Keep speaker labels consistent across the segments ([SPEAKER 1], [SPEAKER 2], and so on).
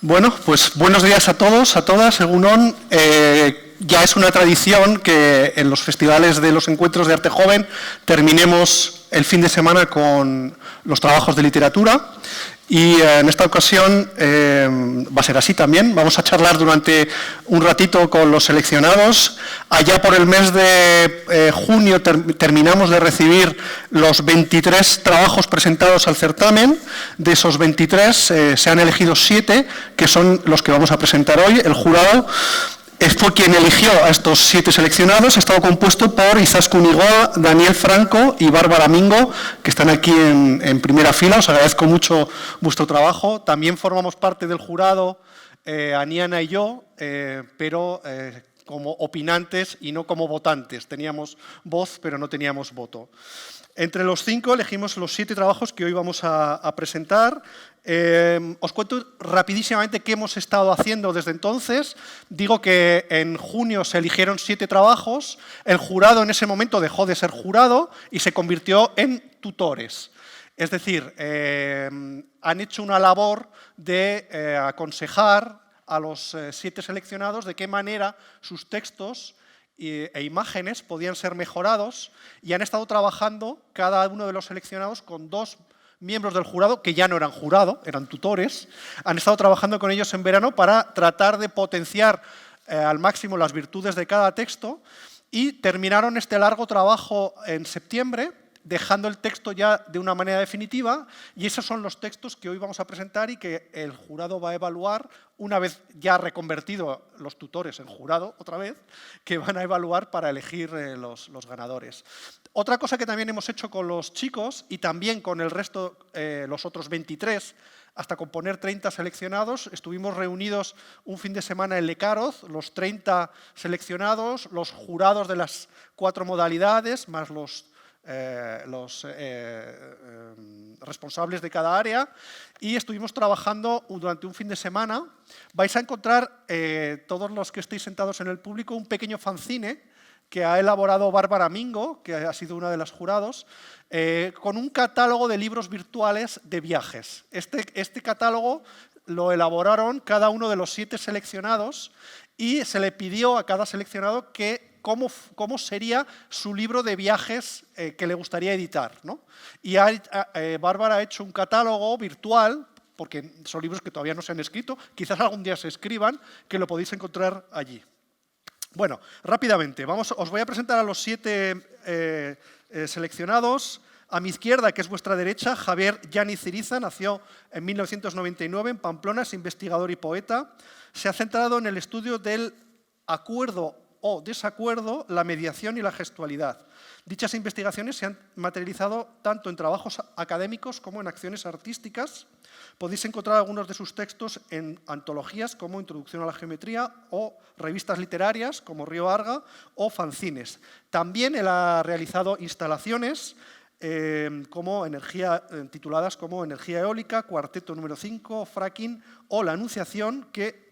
[SPEAKER 1] Bueno, pues buenos días a todos, a todas. Egunon, ya es una tradición que en los festivales de los encuentros de arte joven terminemos el fin de semana con los trabajos de literatura y en esta ocasión va a ser así también. Vamos a charlar durante un ratito con los seleccionados. Allá por el mes de junio terminamos de recibir los 23 trabajos presentados al certamen. De esos 23 se han elegido 7, que son los que vamos a presentar hoy. El jurado fue quien eligió a estos 7 seleccionados. Ha estado compuesto por Izaskun Igoa, Daniel Franco y Bárbara Mingo, que están aquí en primera fila. Os agradezco mucho vuestro trabajo. También formamos parte del jurado, Aniana y yo, pero como opinantes y no como votantes. Teníamos voz, pero no teníamos voto. Entre los 5 elegimos los 7 trabajos que hoy vamos a presentar. Os cuento rapidísimamente qué hemos estado haciendo desde entonces. Digo que en junio se eligieron 7 trabajos. El jurado en ese momento dejó de ser jurado y se convirtió en tutores. Es decir, han hecho una labor de aconsejar a los 7 seleccionados de qué manera sus textos e imágenes podían ser mejorados, y han estado trabajando cada uno de los seleccionados con 2 miembros del jurado, que ya no eran jurado, eran tutores. Han estado trabajando con ellos en verano para tratar de potenciar al máximo las virtudes de cada texto, y terminaron este largo trabajo en septiembre, dejando el texto ya de una manera definitiva, y esos son los textos que hoy vamos a presentar y que el jurado va a evaluar una vez ya reconvertido los tutores en jurado, otra vez, que van a evaluar para elegir los ganadores. Otra cosa que también hemos hecho con los chicos y también con el resto, los otros 23, hasta componer 30 seleccionados, estuvimos reunidos un fin de semana en Lecaroz, los 30 seleccionados, los jurados de las 4 modalidades, más los responsables de cada área, y estuvimos trabajando durante un fin de semana. Vais a encontrar, todos los que estéis sentados en el público, un pequeño fanzine que ha elaborado Bárbara Mingo, que ha sido una de las jurados, con un catálogo de libros virtuales de viajes. Este catálogo lo elaboraron cada uno de los 7 seleccionados, y se le pidió a cada seleccionado que cómo sería su libro de viajes que le gustaría editar, ¿no? Y Bárbara ha hecho un catálogo virtual, porque son libros que todavía no se han escrito, quizás algún día se escriban, que lo podéis encontrar allí. Bueno, rápidamente, os voy a presentar a los 7 seleccionados. A mi izquierda, que es vuestra derecha, Javier Yáñez Ziriza, nació en 1999 en Pamplona, es investigador y poeta. Se ha centrado en el estudio del acuerdo o desacuerdo, la mediación y la gestualidad. Dichas investigaciones se han materializado tanto en trabajos académicos como en acciones artísticas. Podéis encontrar algunos de sus textos en antologías como Introducción a la Geometría o revistas literarias como Río Arga o fanzines. También él ha realizado instalaciones tituladas como Energía Eólica, Cuarteto número 5, Fracking o La Anunciación, que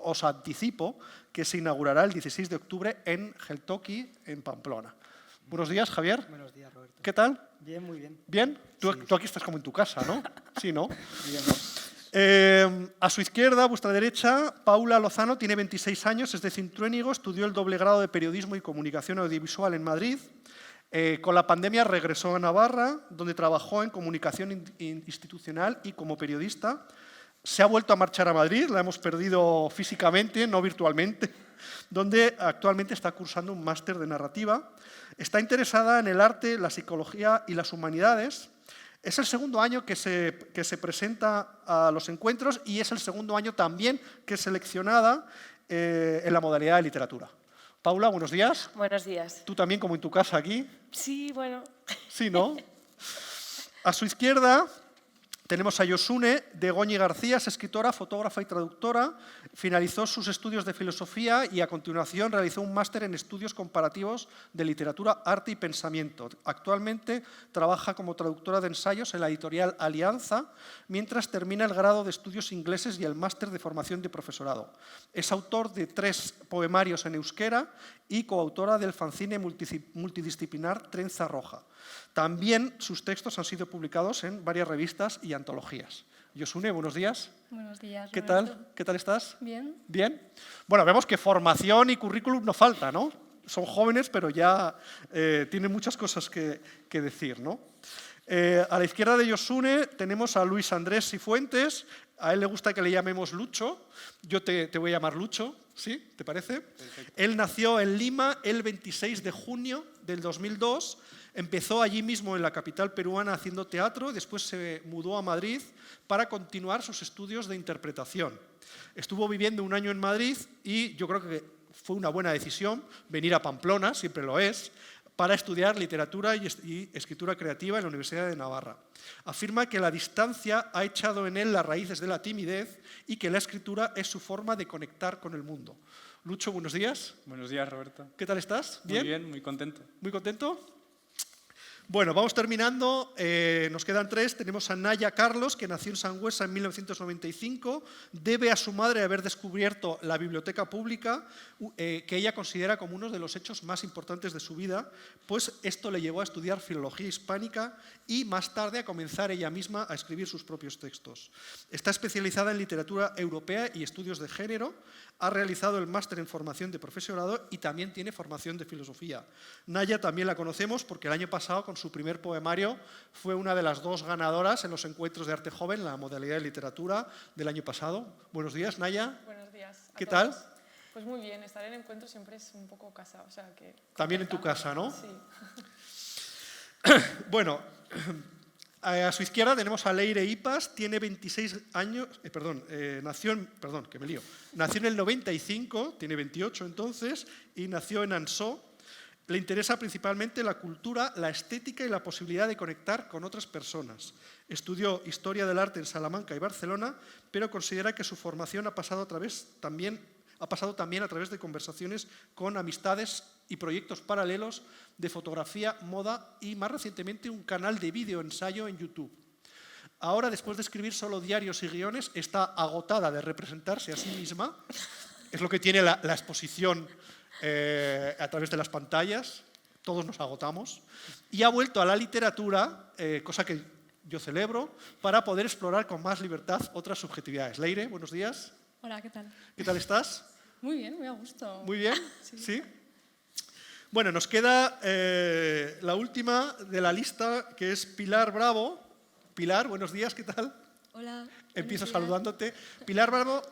[SPEAKER 1] os anticipo que se inaugurará el 16 de octubre en Geltoki, en Pamplona. Buenos días, Javier.
[SPEAKER 2] Buenos días, Roberto.
[SPEAKER 1] ¿Qué tal?
[SPEAKER 2] Bien, muy bien.
[SPEAKER 1] ¿Bien? Tú
[SPEAKER 2] Sí.
[SPEAKER 1] aquí estás como en tu casa, ¿no? Sí, ¿no?
[SPEAKER 2] Bien.
[SPEAKER 1] A su izquierda, a vuestra derecha, Paula Lozano, tiene 26 años, es de Cintruénigo, estudió el doble grado de Periodismo y Comunicación Audiovisual en Madrid. Con la pandemia regresó a Navarra, donde trabajó en comunicación institucional y como periodista. Se ha vuelto a marchar a Madrid, la hemos perdido físicamente, no virtualmente, donde actualmente está cursando un máster de narrativa. Está interesada en el arte, la psicología y las humanidades. Es el segundo año que se presenta a los encuentros y es el segundo año también que es seleccionada en la modalidad de literatura. Paula, buenos días.
[SPEAKER 3] Buenos días.
[SPEAKER 1] Tú también, como en tu casa aquí.
[SPEAKER 3] Sí, bueno.
[SPEAKER 1] Sí, ¿no? A su izquierda tenemos a Josune de Goñi García, es escritora, fotógrafa y traductora. Finalizó sus estudios de filosofía y a continuación realizó un máster en estudios comparativos de literatura, arte y pensamiento. Actualmente trabaja como traductora de ensayos en la editorial Alianza, mientras termina el grado de estudios ingleses y el máster de formación de profesorado. Es autor de 3 poemarios en euskera y coautora del fanzine multidisciplinar Trenza Roja. También sus textos han sido publicados en varias revistas y antologías.
[SPEAKER 2] Yosune, buenos días.
[SPEAKER 3] Buenos días,
[SPEAKER 2] ¿Qué
[SPEAKER 3] Roberto.
[SPEAKER 2] tal? ¿Qué tal estás?
[SPEAKER 3] Bien.
[SPEAKER 2] ¿Bien? Bueno, vemos que formación y currículum no falta, ¿no? Son jóvenes, pero ya tienen muchas cosas que decir, ¿no? A la izquierda de Yosune tenemos a Luis Andrés Cifuentes. A él le gusta que le llamemos Lucho. Yo te voy a llamar Lucho, ¿sí? ¿Te parece? Perfecto. Él nació en Lima el 26 de junio del 2002. Empezó allí mismo en la capital peruana haciendo teatro, después se mudó a Madrid para continuar sus estudios de interpretación. Estuvo viviendo un año en Madrid y yo creo que fue una buena decisión venir a Pamplona, siempre lo es, para estudiar literatura y escritura creativa en la Universidad de Navarra. Afirma que la distancia ha echado en él las raíces de la timidez y que la escritura es su forma de conectar con el mundo. Lucho, buenos días.
[SPEAKER 4] Buenos días, Roberto.
[SPEAKER 2] ¿Qué tal estás? ¿Bien?
[SPEAKER 4] Muy bien, muy contento.
[SPEAKER 2] ¿Muy contento? Bueno, vamos terminando. Nos quedan tres. Tenemos a Naya Carlos, que nació en Sangüesa en 1995. Debe a su madre haber descubierto la biblioteca pública, que ella considera como uno de los hechos más importantes de su vida, pues esto le llevó a estudiar filología hispánica y más tarde a comenzar ella misma a escribir sus propios textos. Está especializada en literatura europea y estudios de género. Ha realizado el máster en formación de profesorado y también tiene formación de filosofía. Naya también la conocemos porque el año pasado, con su primer poemario, fue una de las dos ganadoras en los encuentros de arte joven, la modalidad de literatura del año pasado. Buenos días, Naya.
[SPEAKER 5] Buenos días.
[SPEAKER 2] ¿Qué tal?
[SPEAKER 5] Pues muy bien, estar en encuentros siempre es un poco casa, o sea que...
[SPEAKER 2] También en tu casa, ¿no?
[SPEAKER 5] Sí.
[SPEAKER 2] Bueno, a su izquierda tenemos a Leire Ipas, tiene 26 años, nació en el 95, tiene 28 entonces, y nació en Ansó. Le interesa principalmente la cultura, la estética y la posibilidad de conectar con otras personas. Estudió Historia del Arte en Salamanca y Barcelona, pero considera que su formación ha pasado también a través de conversaciones con amistades y proyectos paralelos de fotografía, moda y, más recientemente, un canal de vídeo-ensayo en YouTube. Ahora, después de escribir solo diarios y guiones, está agotada de representarse a sí misma. Es lo que tiene la exposición a través de las pantallas. Todos nos agotamos. Y ha vuelto a la literatura, cosa que yo celebro, para poder explorar con más libertad otras subjetividades. Leire, buenos días.
[SPEAKER 3] Hola, ¿qué tal?
[SPEAKER 2] ¿Qué tal estás?
[SPEAKER 3] Muy bien, muy a gusto.
[SPEAKER 2] Muy bien,
[SPEAKER 3] Sí.
[SPEAKER 2] ¿sí? Bueno, nos queda la última de la lista, que es Pilar Bravo. Pilar, buenos días, ¿qué tal?
[SPEAKER 3] Hola.
[SPEAKER 2] Empiezo
[SPEAKER 3] buenos días.
[SPEAKER 2] saludándote. Pilar Bravo,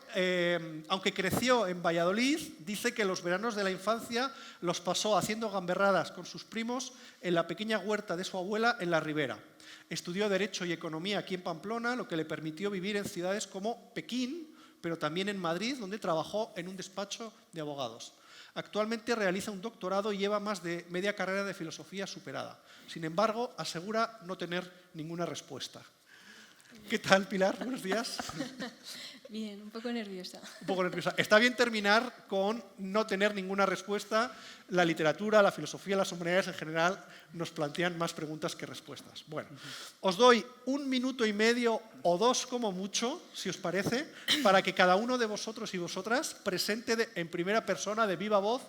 [SPEAKER 2] aunque creció en Valladolid, dice que los veranos de la infancia los pasó haciendo gamberradas con sus primos en la pequeña huerta de su abuela en la Ribera. Estudió Derecho y Economía aquí en Pamplona, lo que le permitió vivir en ciudades como Pekín, pero también en Madrid, donde trabajó en un despacho de abogados. Actualmente realiza un doctorado y lleva más de media carrera de filosofía superada. Sin embargo, asegura no tener ninguna respuesta. ¿Qué tal, Pilar? Buenos días.
[SPEAKER 3] Bien, un poco nerviosa.
[SPEAKER 2] Un poco nerviosa. Está bien terminar con no tener ninguna respuesta. La literatura, la filosofía, las humanidades en general nos plantean más preguntas que respuestas. Bueno, os doy 1 minuto y medio o 2 como mucho, si os parece, para que cada uno de vosotros y vosotras presente en primera persona, de viva voz,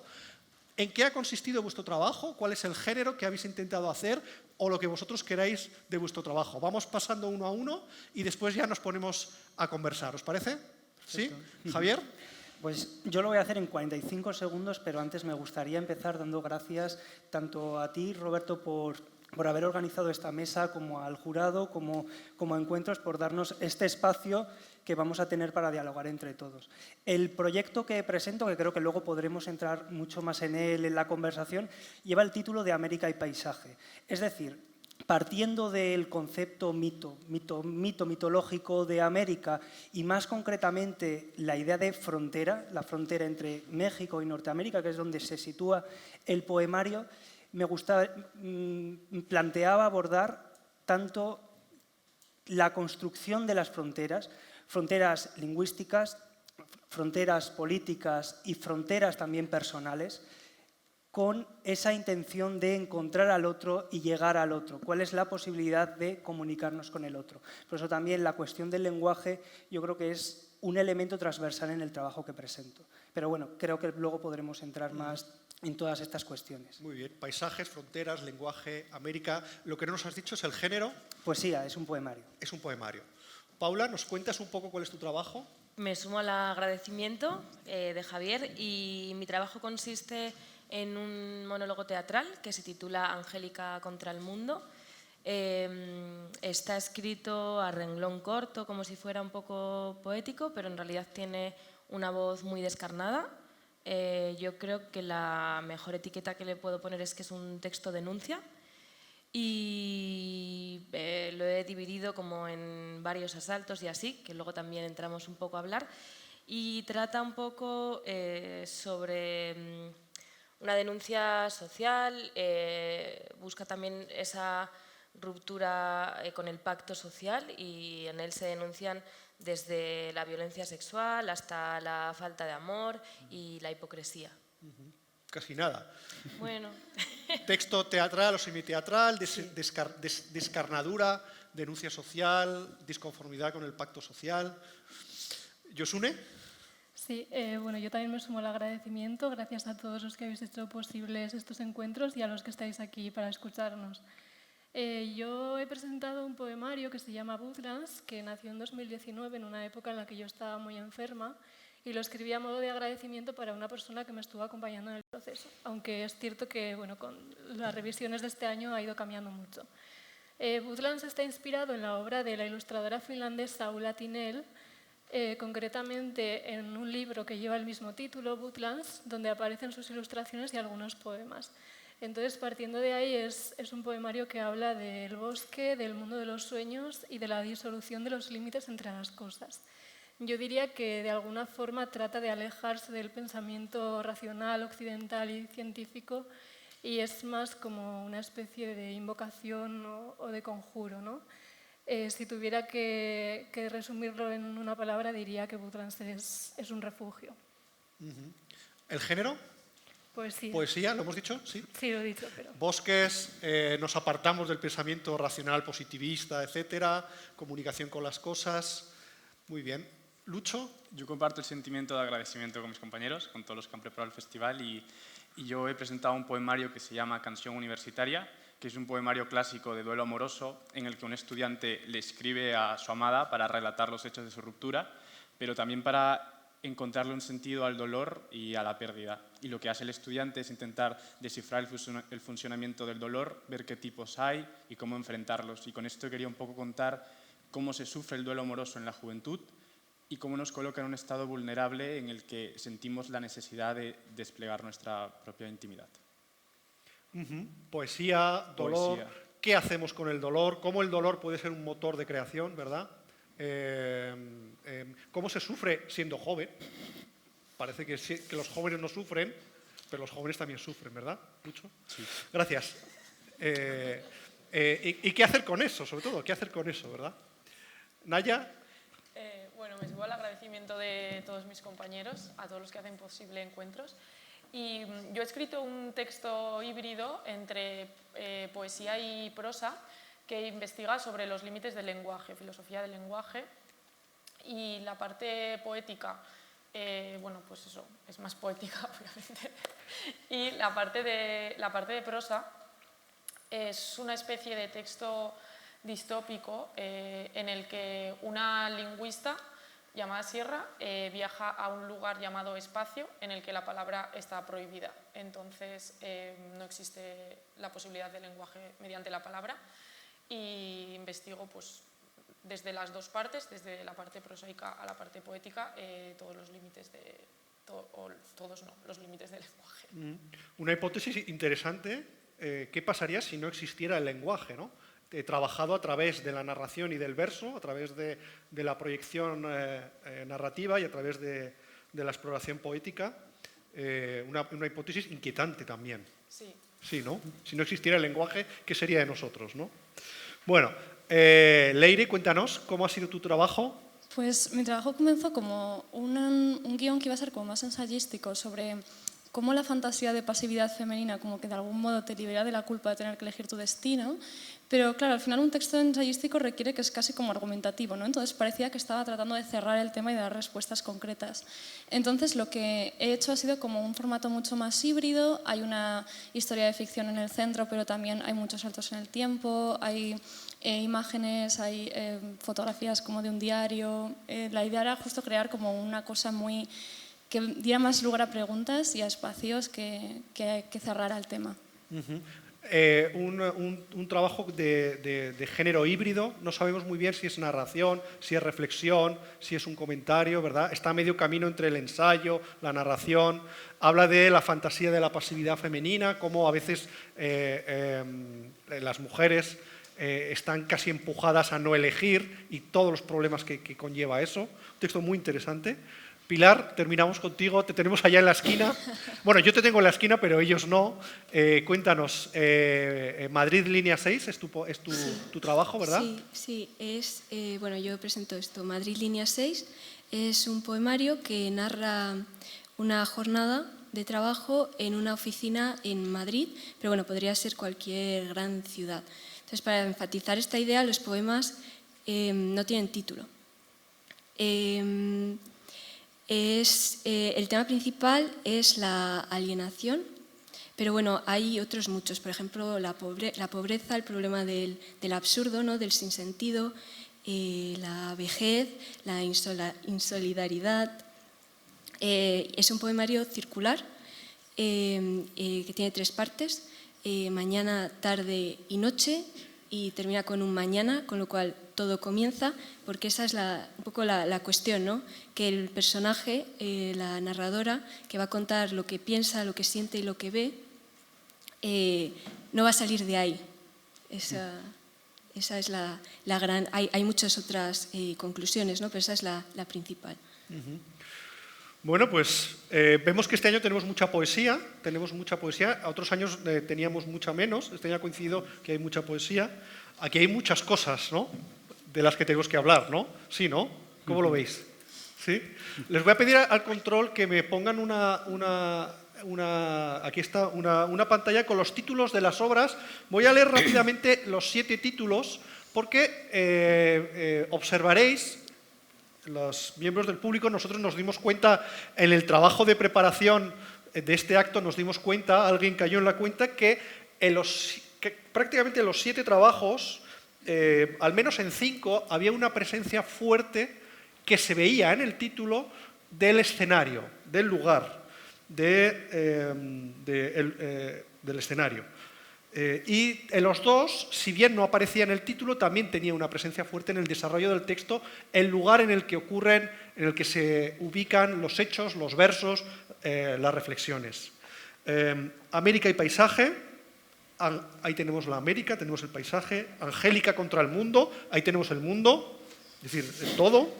[SPEAKER 2] en qué ha consistido vuestro trabajo, cuál es el género que habéis intentado hacer o lo que vosotros queráis de vuestro trabajo. Vamos pasando uno a uno y después ya nos ponemos a conversar. ¿Os parece? Perfecto. ¿Sí? ¿Javier?
[SPEAKER 6] Pues yo lo voy a hacer en 45 segundos, pero antes me gustaría empezar dando gracias tanto a ti, Roberto, por haber organizado esta mesa, como al jurado, como a Encuentros, por darnos este espacio que vamos a tener para dialogar entre todos. El proyecto que presento, que creo que luego podremos entrar mucho más en él en la conversación, lleva el título de América y Paisaje. Es decir, partiendo del concepto mitológico de América y más concretamente la idea de frontera, la frontera entre México y Norteamérica, que es donde se sitúa el poemario, planteaba abordar tanto la construcción de las fronteras lingüísticas, fronteras políticas y fronteras también personales, con esa intención de encontrar al otro y llegar al otro. ¿Cuál es la posibilidad de comunicarnos con el otro? Por eso también la cuestión del lenguaje yo creo que es un elemento transversal en el trabajo que presento. Pero bueno, creo que luego podremos entrar más en todas estas cuestiones.
[SPEAKER 2] Muy bien. Paisajes, fronteras, lenguaje, América. Lo que no nos has dicho es el género.
[SPEAKER 6] Poesía, es un poemario.
[SPEAKER 2] Es un poemario. Paula, ¿nos cuentas un poco cuál es tu trabajo?
[SPEAKER 4] Me sumo al agradecimiento de Javier y mi trabajo consiste en un monólogo teatral que se titula Angélica contra el mundo. Está escrito a renglón corto, como si fuera un poco poético, pero en realidad tiene una voz muy descarnada. Yo creo que la mejor etiqueta que le puedo poner es que es un texto denuncia y lo he dividido como en varios asaltos y así, que luego también entramos un poco a hablar, y trata un poco sobre una denuncia social, busca también esa ruptura con el pacto social y en él se denuncian desde la violencia sexual hasta la falta de amor y la hipocresía.
[SPEAKER 2] Casi nada.
[SPEAKER 4] Bueno.
[SPEAKER 2] Texto teatral o semiteatral, descarnadura, denuncia social, disconformidad con el pacto social. ¿Yosune?
[SPEAKER 3] Sí, bueno, yo también me sumo al agradecimiento. Gracias a todos los que habéis hecho posibles estos encuentros y a los que estáis aquí para escucharnos. Yo he presentado un poemario que se llama Woodlands, que nació en 2019, en una época en la que yo estaba muy enferma, y lo escribí a modo de agradecimiento para una persona que me estuvo acompañando en el proceso, aunque es cierto que bueno, con las revisiones de este año ha ido cambiando mucho. Woodlands está inspirado en la obra de la ilustradora finlandesa Ulla Tinell, concretamente en un libro que lleva el mismo título, Woodlands, donde aparecen sus ilustraciones y algunos poemas. Entonces, partiendo de ahí, es un poemario que habla del bosque, del mundo de los sueños y de la disolución de los límites entre las cosas. Yo diría que de alguna forma trata de alejarse del pensamiento racional, occidental y científico y es más como una especie de invocación o de conjuro, ¿no? Si tuviera que resumirlo en una palabra, diría que Woodlands es un refugio.
[SPEAKER 2] ¿El género?
[SPEAKER 3] Poesía.
[SPEAKER 2] ¿Poesía? ¿Lo hemos dicho? Sí.
[SPEAKER 3] Sí, lo he dicho, pero...
[SPEAKER 2] Bosques, nos apartamos del pensamiento racional, positivista, etcétera, comunicación con las cosas. Muy bien. ¿Lucho?
[SPEAKER 7] Yo comparto el sentimiento de agradecimiento con mis compañeros, con todos los que han preparado el festival y yo he presentado un poemario que se llama Canción Universitaria, que es un poemario clásico de duelo amoroso en el que un estudiante le escribe a su amada para relatar los hechos de su ruptura, pero también para encontrarle un sentido al dolor y a la pérdida. Y lo que hace el estudiante es intentar descifrar el funcionamiento del dolor, ver qué tipos hay y cómo enfrentarlos. Y con esto quería un poco contar cómo se sufre el duelo amoroso en la juventud y cómo nos coloca en un estado vulnerable en el que sentimos la necesidad de desplegar nuestra propia intimidad.
[SPEAKER 2] Poesía, dolor. ¿Qué hacemos con el dolor? ¿Cómo el dolor puede ser un motor de creación, verdad? ¿Cómo se sufre siendo joven? Parece que los jóvenes no sufren, pero los jóvenes también sufren, ¿verdad? ¿Mucho?
[SPEAKER 7] Sí.
[SPEAKER 2] Gracias. ¿Y qué hacer con eso, sobre todo? ¿Qué hacer con eso, verdad? Naya.
[SPEAKER 5] Bueno, me subo al agradecimiento de todos mis compañeros, a todos los que hacen posible encuentros. Y yo he escrito un texto híbrido entre poesía y prosa que investiga sobre los límites del lenguaje, filosofía del lenguaje. Y la parte poética, bueno, pues eso, es más poética, obviamente. Y la parte de prosa es una especie de texto distópico en el que una lingüista llamada Sierra viaja a un lugar llamado espacio en el que la palabra está prohibida. Entonces no existe la posibilidad de lenguaje mediante la palabra y investigo pues, desde las dos partes, desde la parte prosaica a la parte poética, todos los límites los límites del lenguaje.
[SPEAKER 2] Una hipótesis interesante, ¿qué pasaría si no existiera el lenguaje, ¿no? Trabajado a través de la narración y del verso, a través de la proyección narrativa y a través de la exploración poética, una hipótesis inquietante también.
[SPEAKER 5] Sí.
[SPEAKER 2] Sí, ¿no? Si no existiera el lenguaje, ¿qué sería de nosotros, no? Bueno, Leire, cuéntanos, ¿cómo ha sido tu trabajo?
[SPEAKER 8] Pues mi trabajo comenzó como un guión que iba a ser como más ensayístico sobre cómo la fantasía de pasividad femenina como que de algún modo te libera de la culpa de tener que elegir tu destino, pero claro, al final un texto ensayístico requiere que es casi como argumentativo, ¿no? Entonces parecía que estaba tratando de cerrar el tema y de dar respuestas concretas. Entonces lo que he hecho ha sido como un formato mucho más híbrido, hay una historia de ficción en el centro, pero también hay muchos saltos en el tiempo, hay imágenes, hay fotografías como de un diario. La idea era justo crear como una cosa muy que diera más lugar a preguntas y a espacios que cerrara el tema.
[SPEAKER 2] Un trabajo de género híbrido, no sabemos muy bien si es narración, si es reflexión, si es un comentario, ¿verdad? Está a medio camino entre el ensayo, la narración, habla de la fantasía de la pasividad femenina, cómo a veces las mujeres están casi empujadas a no elegir y todos los problemas que conlleva eso. Un texto muy interesante. Pilar, terminamos contigo, te tenemos allá en la esquina. Bueno, yo te tengo en la esquina, pero ellos no. Cuéntanos, Madrid Línea 6 es tu trabajo, ¿verdad?
[SPEAKER 9] Sí, bueno, yo presento esto. Madrid Línea 6 es un poemario que narra una jornada de trabajo en una oficina en Madrid, pero bueno, podría ser cualquier gran ciudad. Entonces, para enfatizar esta idea, los poemas no tienen título. El tema principal es la alienación, pero bueno, hay otros muchos, por ejemplo, la pobreza, el problema del absurdo, ¿no? Del sinsentido, la vejez, la insolidaridad. Es un poemario circular que tiene 3 partes, mañana, tarde y noche, y termina con un mañana, con lo cual todo comienza, porque esa es un poco la cuestión, ¿no? Que el personaje, la narradora, que va a contar lo que piensa, lo que siente y lo que ve, no va a salir de ahí. Esa es la gran... Hay muchas otras conclusiones, ¿no? Pero esa es la principal.
[SPEAKER 2] Bueno, pues vemos que este año tenemos mucha poesía, a otros años teníamos mucha menos, este año ha coincidido que hay mucha poesía. Aquí hay muchas cosas, ¿no?, de las que tenemos que hablar, ¿no? Sí, ¿no? ¿Cómo lo veis? ¿Sí? Les voy a pedir al control que me pongan aquí está, una pantalla con los títulos de las obras. Voy a leer rápidamente los 7 títulos porque observaréis, los miembros del público, nosotros nos dimos cuenta en el trabajo de preparación de este acto, nos dimos cuenta, alguien cayó en la cuenta, que prácticamente los 7 trabajos, al menos en 5, había una presencia fuerte que se veía en el título del escenario, del lugar, del escenario. Y en los 2, si bien no aparecía en el título, también tenía una presencia fuerte en el desarrollo del texto, el lugar en el que ocurren, en el que se ubican los hechos, los versos, las reflexiones. América y paisaje, ahí tenemos la América, tenemos el paisaje. Angélica contra el mundo, ahí tenemos el mundo, es decir, el todo.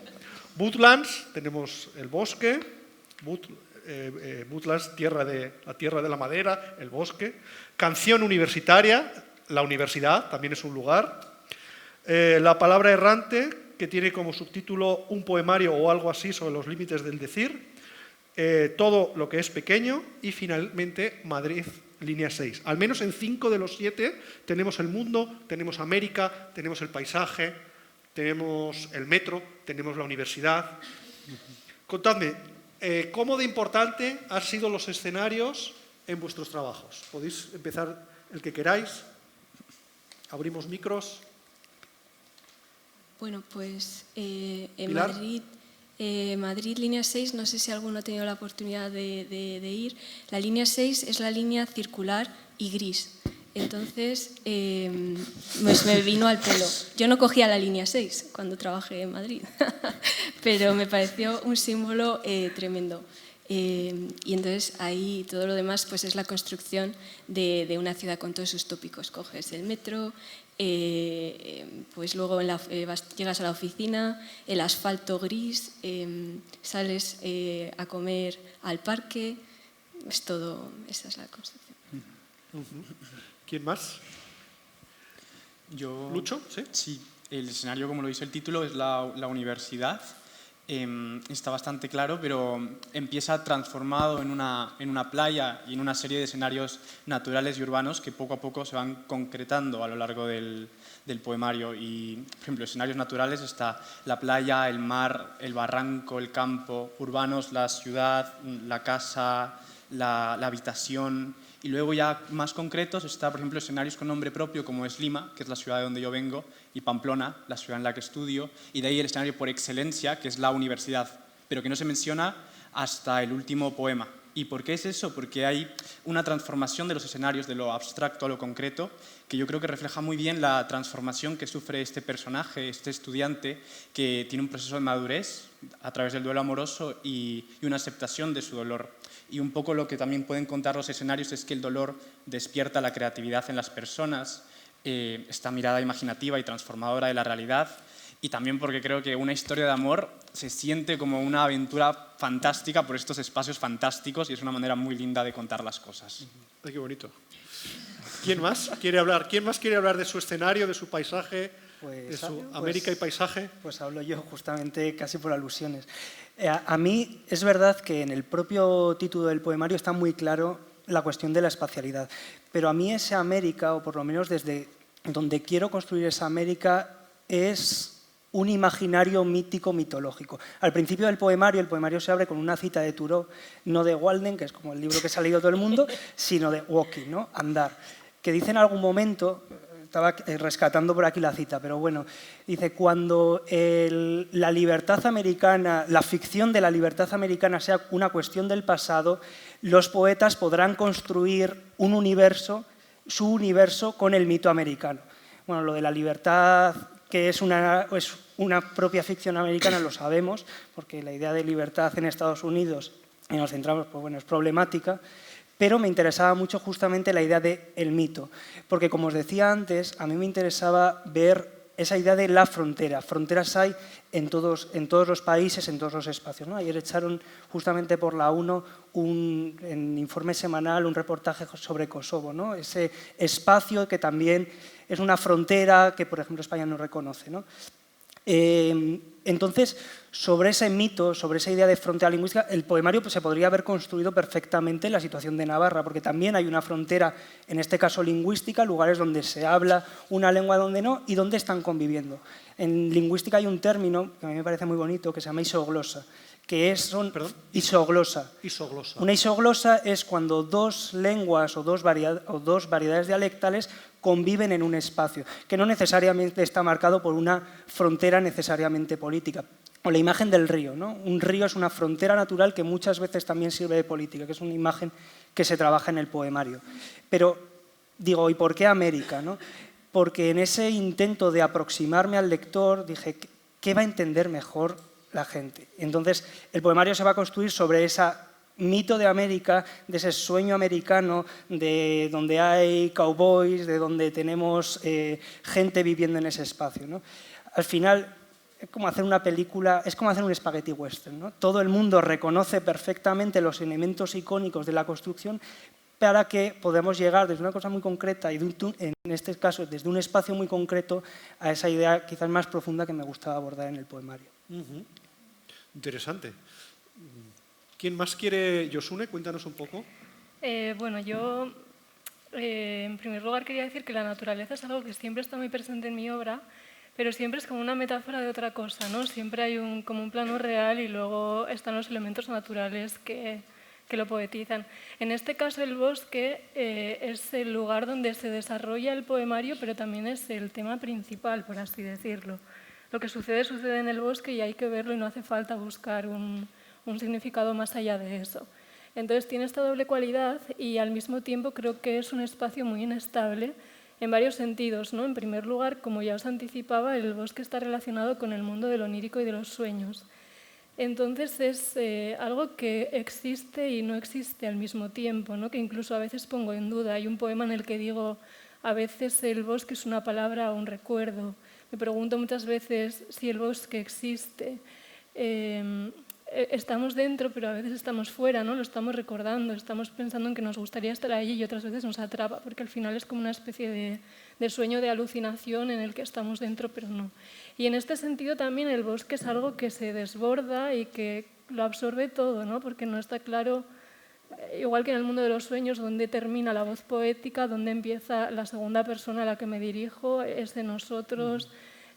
[SPEAKER 2] Woodlands, tenemos el bosque. Woodlands, la tierra de la madera, el bosque. Canción universitaria, la universidad, también es un lugar. La palabra errante, que tiene como subtítulo un poemario o algo así sobre los límites del decir. Todo lo que es pequeño. Y finalmente Madrid, línea 6. Al menos en 5 de los 7 tenemos el mundo, tenemos América, tenemos el paisaje, tenemos el metro, tenemos la universidad. Contadme, ¿cómo de importante han sido los escenarios en vuestros trabajos? Podéis empezar el que queráis. Abrimos micros.
[SPEAKER 9] Bueno, pues en Madrid, línea 6, no sé si alguno ha tenido la oportunidad de ir. La línea 6 es la línea circular y gris. Entonces, pues me vino al pelo. Yo no cogía la línea 6 cuando trabajé en Madrid, pero me pareció un símbolo tremendo. Y entonces ahí todo lo demás pues es la construcción de una ciudad con todos sus tópicos. Coges el metro, pues luego llegas a la oficina, el asfalto gris, sales a comer al parque, es todo, esa es la construcción.
[SPEAKER 2] ¿Quién más?
[SPEAKER 7] Yo,
[SPEAKER 2] ¿Lucho? ¿Sí?
[SPEAKER 7] Sí, el escenario, como lo dice el título, es la universidad. está bastante claro, pero empieza transformado en una playa y en una serie de escenarios naturales y urbanos que poco a poco se van concretando a lo largo del poemario. Y, por ejemplo, escenarios naturales está la playa, el mar, el barranco, el campo; urbanos, la ciudad, la casa, la habitación. Y luego ya más concretos está, por ejemplo, escenarios con nombre propio, como es Lima, que es la ciudad de donde yo vengo, y Pamplona, la ciudad en la que estudio, y de ahí el escenario por excelencia, que es la universidad, pero que no se menciona hasta el último poema. ¿Y por qué es eso? Porque hay una transformación de los escenarios, de lo abstracto a lo concreto, que yo creo que refleja muy bien la transformación que sufre este personaje, este estudiante, que tiene un proceso de madurez a través del duelo amoroso y una aceptación de su dolor. Y un poco lo que también pueden contar los escenarios es que el dolor despierta la creatividad en las personas, esta mirada imaginativa y transformadora de la realidad, y también porque creo que una historia de amor se siente como una aventura fantástica por estos espacios fantásticos, y es una manera muy linda de contar las cosas.
[SPEAKER 2] Ay, qué bonito. ¿Quién más quiere hablar? ¿Quién más quiere hablar de su escenario, de su paisaje, de su América y paisaje?
[SPEAKER 6] Pues hablo yo, justamente, casi por alusiones. A mí es verdad que en el propio título del poemario está muy claro la cuestión de la espacialidad, pero a mí esa América, o por lo menos desde donde quiero construir esa América, es un imaginario mítico, mitológico. Al principio del poemario, el poemario se abre con una cita de Thoreau, no de Walden, que es como el libro que se ha leído todo el mundo, sino de Walking, ¿no? Andar, que dice en algún momento, estaba rescatando por aquí la cita, pero bueno, dice: cuando la libertad americana, la ficción de la libertad americana sea una cuestión del pasado, los poetas podrán construir un universo, su universo, con el mito americano. Bueno, lo de la libertad, que es una propia ficción americana, lo sabemos, porque la idea de libertad en Estados Unidos, y nos centramos, pues bueno, es problemática, pero me interesaba mucho justamente la idea del mito, porque como os decía antes, a mí me interesaba ver esa idea de la frontera. Fronteras hay en todos los países, en todos los espacios, ¿no? Ayer echaron justamente por la UNO en informe semanal un reportaje sobre Kosovo, ¿no? Ese espacio que también es una frontera que, por ejemplo, España no reconoce, ¿no? Entonces, sobre ese mito, sobre esa idea de frontera lingüística, el poemario pues, se podría haber construido perfectamente en la situación de Navarra, porque también hay una frontera, en este caso lingüística, lugares donde se habla una lengua, donde no, y donde están conviviendo. En lingüística hay un término que a mí me parece muy bonito, que se llama isoglosa, que es isoglosa.
[SPEAKER 2] Isoglosa.
[SPEAKER 6] Una isoglosa es cuando dos lenguas o dos variedades dialectales conviven en un espacio, que no necesariamente está marcado por una frontera necesariamente política. O la imagen del río, ¿no? Un río es una frontera natural que muchas veces también sirve de política, que es una imagen que se trabaja en el poemario. Pero digo, ¿y por qué América, no? Porque en ese intento de aproximarme al lector dije, ¿qué va a entender mejor la gente? Entonces, el poemario se va a construir sobre ese mito de América, de ese sueño americano, de donde hay cowboys, de donde tenemos gente viviendo en ese espacio, ¿no? Al final, es como hacer una película, es como hacer un spaghetti western, ¿no? Todo el mundo reconoce perfectamente los elementos icónicos de la construcción para que podamos llegar desde una cosa muy concreta y en este caso desde un espacio muy concreto a esa idea quizás más profunda que me gustaba abordar en el poemario.
[SPEAKER 2] Interesante. ¿Quién más quiere? Yosune, cuéntanos un poco.
[SPEAKER 3] Bueno, yo en primer lugar quería decir que la naturaleza es algo que siempre está muy presente en mi obra, pero siempre es como una metáfora de otra cosa, ¿no? Siempre hay como un plano real y luego están los elementos naturales que lo poetizan. En este caso el bosque es el lugar donde se desarrolla el poemario, pero también es el tema principal, por así decirlo. Lo que sucede en el bosque y hay que verlo y no hace falta buscar un significado más allá de eso. Entonces tiene esta doble cualidad y al mismo tiempo creo que es un espacio muy inestable en varios sentidos, ¿no? En primer lugar, como ya os anticipaba, el bosque está relacionado con el mundo de lo onírico y de los sueños. Entonces es algo que existe y no existe al mismo tiempo, ¿no? Que incluso a veces pongo en duda. Hay un poema en el que digo, a veces el bosque es una palabra o un recuerdo. Me pregunto muchas veces si el bosque existe. estamos dentro, pero a veces estamos fuera, ¿no? Lo estamos recordando, estamos pensando en que nos gustaría estar allí y otras veces nos atrapa, porque al final es como una especie de sueño, de alucinación en el que estamos dentro, pero no. Y en este sentido también el bosque es algo que se desborda y que lo absorbe todo, ¿no? Porque no está claro, igual que en el mundo de los sueños, dónde termina la voz poética, dónde empieza la segunda persona a la que me dirijo, es de nosotros.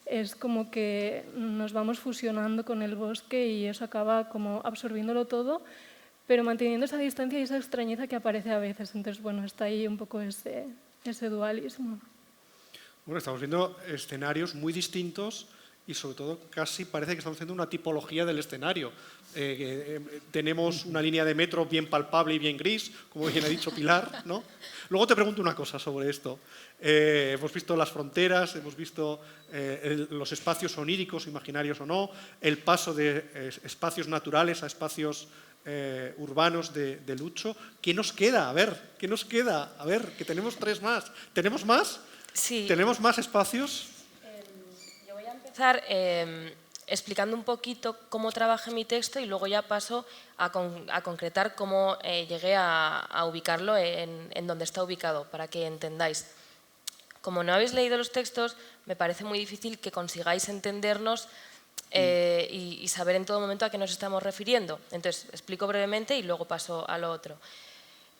[SPEAKER 3] Es como que nos vamos fusionando con el bosque y eso acaba como absorbiéndolo todo, pero manteniendo esa distancia y esa extrañeza que aparece a veces. Entonces, bueno, está ahí un poco ese dualismo.
[SPEAKER 2] Bueno, estamos viendo escenarios muy distintos y sobre todo casi parece que estamos haciendo una tipología del escenario. Tenemos una línea de metro bien palpable y bien gris, como bien ha dicho Pilar, ¿no? Luego te pregunto una cosa sobre esto. Hemos visto las fronteras, hemos visto los espacios oníricos, imaginarios o no, el paso de espacios naturales a espacios urbanos de Lucho. ¿Qué nos queda? A ver, ¿qué nos queda? A ver, que tenemos 3 más. ¿Tenemos más?
[SPEAKER 4] Sí.
[SPEAKER 2] ¿Tenemos más espacios?
[SPEAKER 4] Yo voy a empezar explicando un poquito cómo trabajé mi texto y luego ya paso a concretar cómo llegué a ubicarlo en donde está ubicado, para que entendáis. Como no habéis leído los textos, me parece muy difícil que consigáis entendernos y saber en todo momento a qué nos estamos refiriendo. Entonces, explico brevemente y luego paso a lo otro.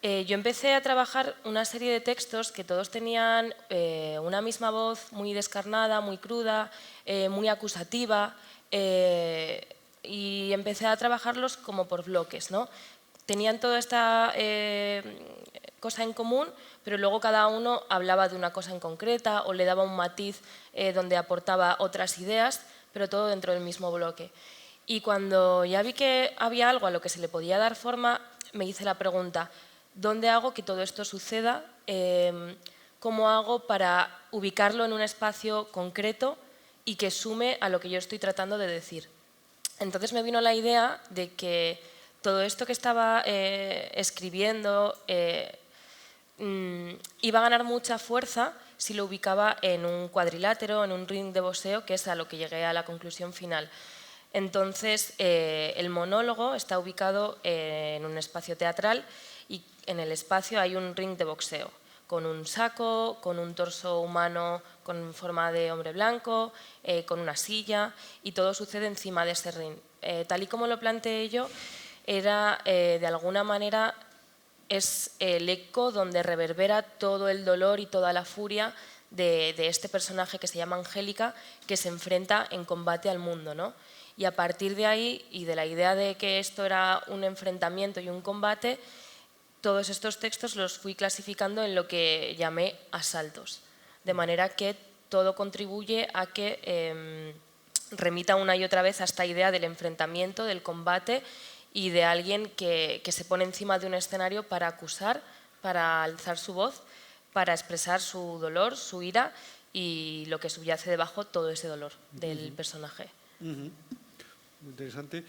[SPEAKER 4] Yo empecé a trabajar una serie de textos que todos tenían una misma voz muy descarnada, muy cruda, muy acusativa, y empecé a trabajarlos como por bloques, ¿no? Tenían toda esta cosa en común, pero luego cada uno hablaba de una cosa en concreta o le daba un matiz donde aportaba otras ideas, pero todo dentro del mismo bloque. Y cuando ya vi que había algo a lo que se le podía dar forma, me hice la pregunta: ¿dónde hago que todo esto suceda? ¿Cómo hago para ubicarlo en un espacio concreto y que sume a lo que yo estoy tratando de decir? Entonces me vino la idea de que todo esto que estaba escribiendo iba a ganar mucha fuerza si lo ubicaba en un cuadrilátero, en un ring de boxeo, que es a lo que llegué a la conclusión final. Entonces, el monólogo está ubicado en un espacio teatral y en el espacio hay un ring de boxeo, con un saco, con un torso humano con forma de hombre blanco, con una silla, y todo sucede encima de ese ring. Tal y como lo planteé yo, era de alguna manera es el eco donde reverbera todo el dolor y toda la furia de este personaje que se llama Angélica, que se enfrenta en combate al mundo, ¿no? Y a partir de ahí, y de la idea de que esto era un enfrentamiento y un combate, todos estos textos los fui clasificando en lo que llamé asaltos, de manera que todo contribuye a que remita una y otra vez a esta idea del enfrentamiento, del combate y de alguien que se pone encima de un escenario para acusar, para alzar su voz, para expresar su dolor, su ira y lo que subyace debajo, todo ese dolor del personaje.
[SPEAKER 2] Muy interesante.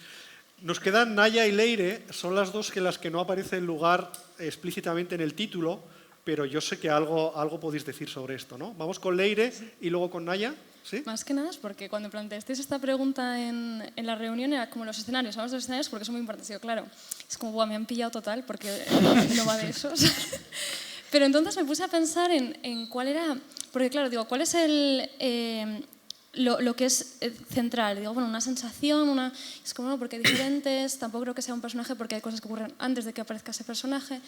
[SPEAKER 2] Nos quedan Naya y Leire, son las dos las que no aparece el lugar explícitamente en el título, pero yo sé que algo podéis decir sobre esto, ¿no? Vamos con Leire y luego con Naya. ¿Sí?
[SPEAKER 8] Más que nada es porque cuando planteasteis esta pregunta en la reunión era como los escenarios, vamos a los escenarios porque son muy importantes. Yo, claro, es como, me han pillado total porque no va de esos. Pero entonces me puse a pensar en cuál era, porque claro, digo, ¿cuál es lo que es central? Digo, bueno, una sensación, es como, no, porque hay diferentes, tampoco creo que sea un personaje porque hay cosas que ocurren antes de que aparezca ese personaje.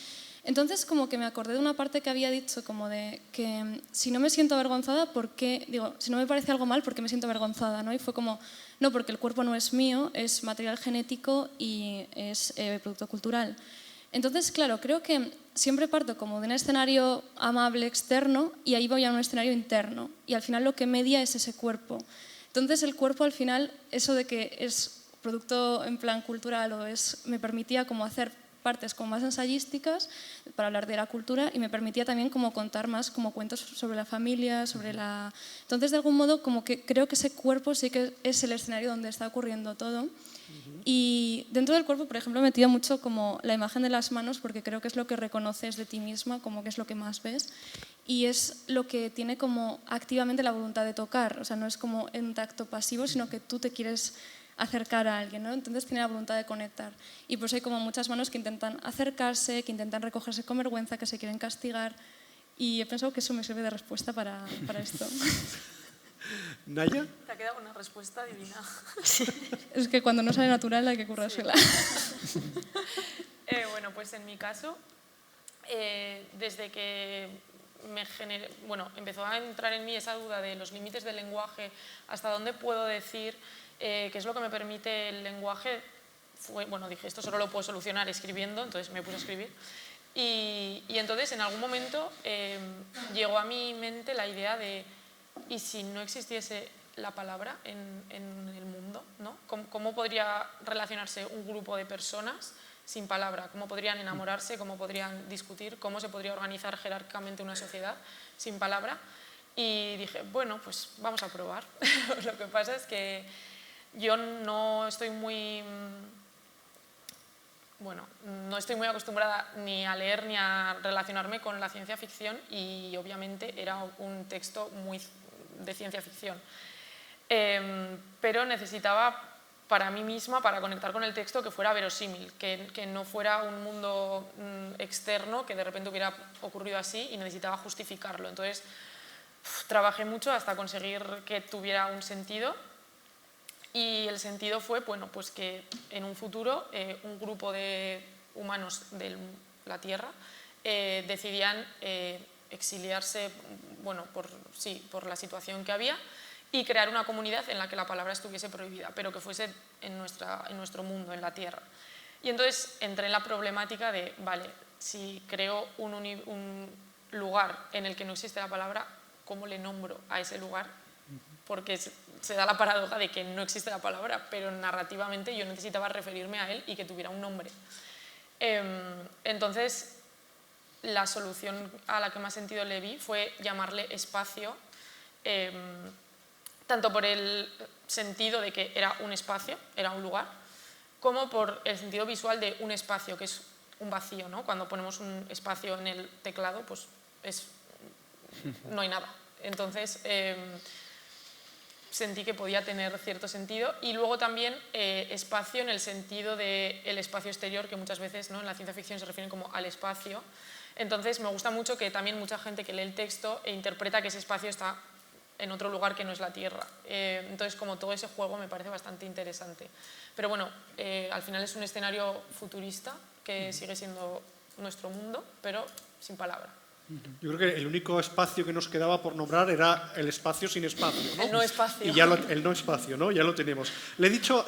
[SPEAKER 8] Entonces como que me acordé de una parte que había dicho como de que si no me siento avergonzada, ¿por qué? Digo, si no me parece algo mal, ¿por qué me siento avergonzada? ¿No? Y fue como, no, porque el cuerpo no es mío, es material genético y es producto cultural. Entonces, claro, creo que siempre parto como de un escenario amable externo y ahí voy a un escenario interno y al final lo que media es ese cuerpo. Entonces el cuerpo al final, eso de que es producto en plan cultural me permitía como hacer partes como más ensayísticas para hablar de la cultura y me permitía también como contar más como cuentos sobre la familia, Entonces, de algún modo, como que creo que ese cuerpo sí que es el escenario donde está ocurriendo todo. Y dentro del cuerpo, por ejemplo, he metido mucho como la imagen de las manos porque creo que es lo que reconoces de ti misma, como que es lo que más ves y es lo que tiene como activamente la voluntad de tocar, o sea, no es como un tacto pasivo, sino que tú te quieres acercar a alguien, ¿no? Entonces tiene la voluntad de conectar. Y pues hay como muchas manos que intentan acercarse, que intentan recogerse con vergüenza, que se quieren castigar. Y he pensado que eso me sirve de respuesta para esto.
[SPEAKER 2] ¿Naya?
[SPEAKER 5] Te ha quedado una respuesta divina.
[SPEAKER 8] Es que cuando no sale natural hay que currársela.
[SPEAKER 5] Sí. Bueno, pues en mi caso, desde que empezó a entrar en mí esa duda de los límites del lenguaje, hasta dónde puedo decir, qué es lo que me permite el lenguaje, dije, esto solo lo puedo solucionar escribiendo, entonces me puse a escribir. Y entonces en algún momento llegó a mi mente la idea de, ¿y si no existiese la palabra en el mundo, ¿no? ¿Cómo podría relacionarse un grupo de personas sin palabra? ¿Cómo podrían enamorarse? ¿Cómo podrían discutir? ¿Cómo se podría organizar jerárquicamente una sociedad sin palabra? Y dije, bueno, pues vamos a probar. Lo que pasa es que yo no estoy muy acostumbrada ni a leer ni a relacionarme con la ciencia ficción, y obviamente era un texto muy de ciencia ficción. Pero necesitaba para mí misma, para conectar con el texto, que fuera verosímil, que no fuera un mundo externo que de repente hubiera ocurrido así y necesitaba justificarlo. Entonces trabajé mucho hasta conseguir que tuviera un sentido, y el sentido fue pues que en un futuro un grupo de humanos de la Tierra decidían exiliarse por la situación que había, y crear una comunidad en la que la palabra estuviese prohibida, pero que fuese en nuestro mundo, en la Tierra. Y entonces entré en la problemática de, vale, si creo un lugar en el que no existe la palabra, ¿cómo le nombro a ese lugar? Porque se da la paradoja de que no existe la palabra, pero narrativamente yo necesitaba referirme a él y que tuviera un nombre. Entonces, la solución a la que más sentido le vi fue llamarle espacio, tanto por el sentido de que era un espacio, era un lugar, como por el sentido visual de un espacio, que es un vacío, ¿no? Cuando ponemos un espacio en el teclado, pues no hay nada. Entonces, sentí que podía tener cierto sentido. Y luego también espacio en el sentido del espacio exterior, que muchas veces, ¿no?, en la ciencia ficción se refieren como al espacio. Entonces, me gusta mucho que también mucha gente que lee el texto interpreta que ese espacio está en otro lugar que no es la Tierra. Entonces, como todo ese juego me parece bastante interesante. Pero bueno, al final es un escenario futurista que sigue siendo nuestro mundo, pero sin palabra.
[SPEAKER 2] Yo creo que el único espacio que nos quedaba por nombrar era el espacio sin espacio, ¿no?
[SPEAKER 5] El no espacio.
[SPEAKER 2] Y ya el no espacio, ¿no? Ya lo tenemos. Le he dicho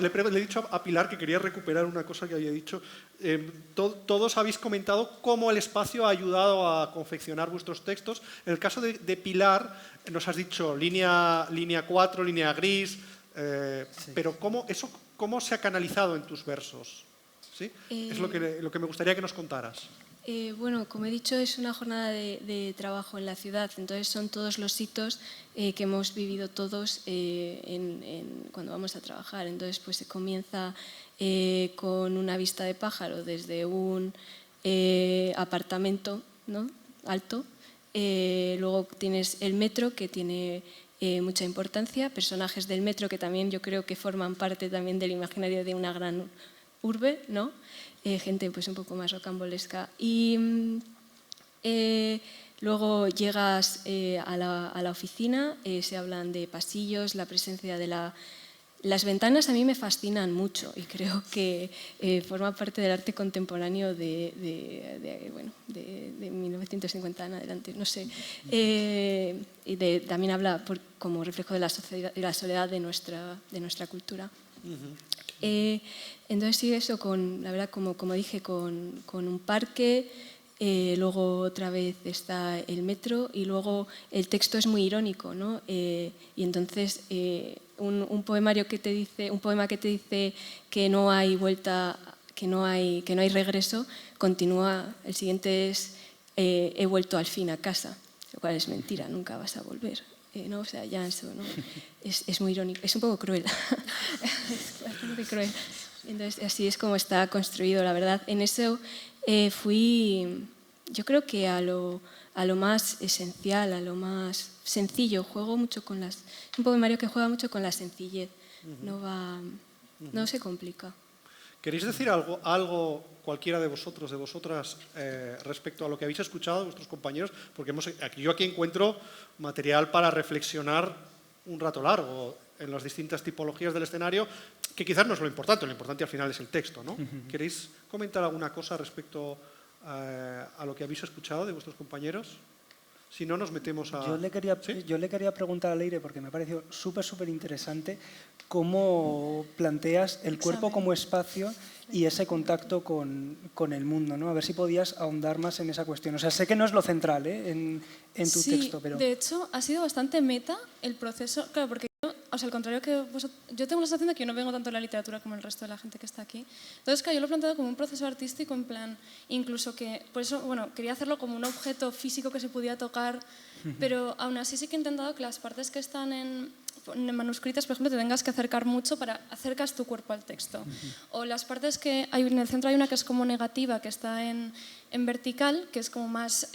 [SPEAKER 2] a Pilar que quería recuperar una cosa que había dicho. Todos habéis comentado cómo el espacio ha ayudado a confeccionar vuestros textos. En el caso de Pilar, nos has dicho línea 4, línea gris, sí. Pero ¿cómo se ha canalizado en tus versos? ¿Sí? Es lo que me gustaría que nos contaras.
[SPEAKER 9] Bueno, como he dicho, es una jornada de trabajo en la ciudad, entonces son todos los hitos que hemos vivido todos cuando vamos a trabajar. Entonces, pues se comienza con una vista de pájaro desde un apartamento, ¿no?, alto. Luego tienes el metro, que tiene mucha importancia, personajes del metro que también yo creo que forman parte también del imaginario de una gran urbe, ¿no? Gente pues un poco más rocambolesca. Y luego llegas a la oficina, se hablan de pasillos, la presencia de las ventanas a mí me fascinan mucho y creo que forma parte del arte contemporáneo de 1950 en adelante, no sé. Y también habla como reflejo de la soledad de nuestra cultura. Entonces sí, eso, la verdad, como dije, con un parque, luego otra vez está el metro y luego el texto es muy irónico, ¿no? Y entonces un poema que te dice que no hay vuelta, que no hay regreso, continúa, el siguiente es he vuelto al fin a casa, lo cual es mentira, nunca vas a volver. ¿No? O sea, ya eso, ¿no? Es muy irónico, es un poco cruel. Es bastante cruel. Entonces, así es como está construido, la verdad. En eso fui, yo creo que a lo más esencial, a lo más sencillo. Juego mucho es un poemario que juega mucho con la sencillez. No va no se complica.
[SPEAKER 2] ¿Queréis decir algo cualquiera de vosotros, de vosotras, respecto a lo que habéis escuchado de vuestros compañeros? Porque yo aquí encuentro material para reflexionar un rato largo en las distintas tipologías del escenario, que quizás no es lo importante al final es el texto, ¿no? ¿Queréis comentar alguna cosa respecto a lo que habéis escuchado de vuestros compañeros? Si no, nos metemos a...
[SPEAKER 6] Yo le quería preguntar a Leire, porque me ha parecido súper interesante, cómo planteas el cuerpo como espacio y ese contacto con el mundo, ¿no? A ver si podías ahondar más en esa cuestión. O sea, sé que no es lo central en tu texto, pero...
[SPEAKER 8] De hecho, ha sido bastante meta el proceso, claro, porque yo, o sea, al contrario que vosotros, yo tengo la sensación de que yo no vengo tanto de la literatura como el resto de la gente que está aquí. Entonces, claro, yo lo he planteado como un proceso artístico, en plan, incluso que, por eso, bueno, quería hacerlo como un objeto físico que se pudiera tocar, pero aún así sí que he intentado que las partes que están en manuscritas, por ejemplo, te tengas que acercar mucho para acercas tu cuerpo al texto. O las partes que hay en el centro hay una que es como negativa, que está en vertical, que es como más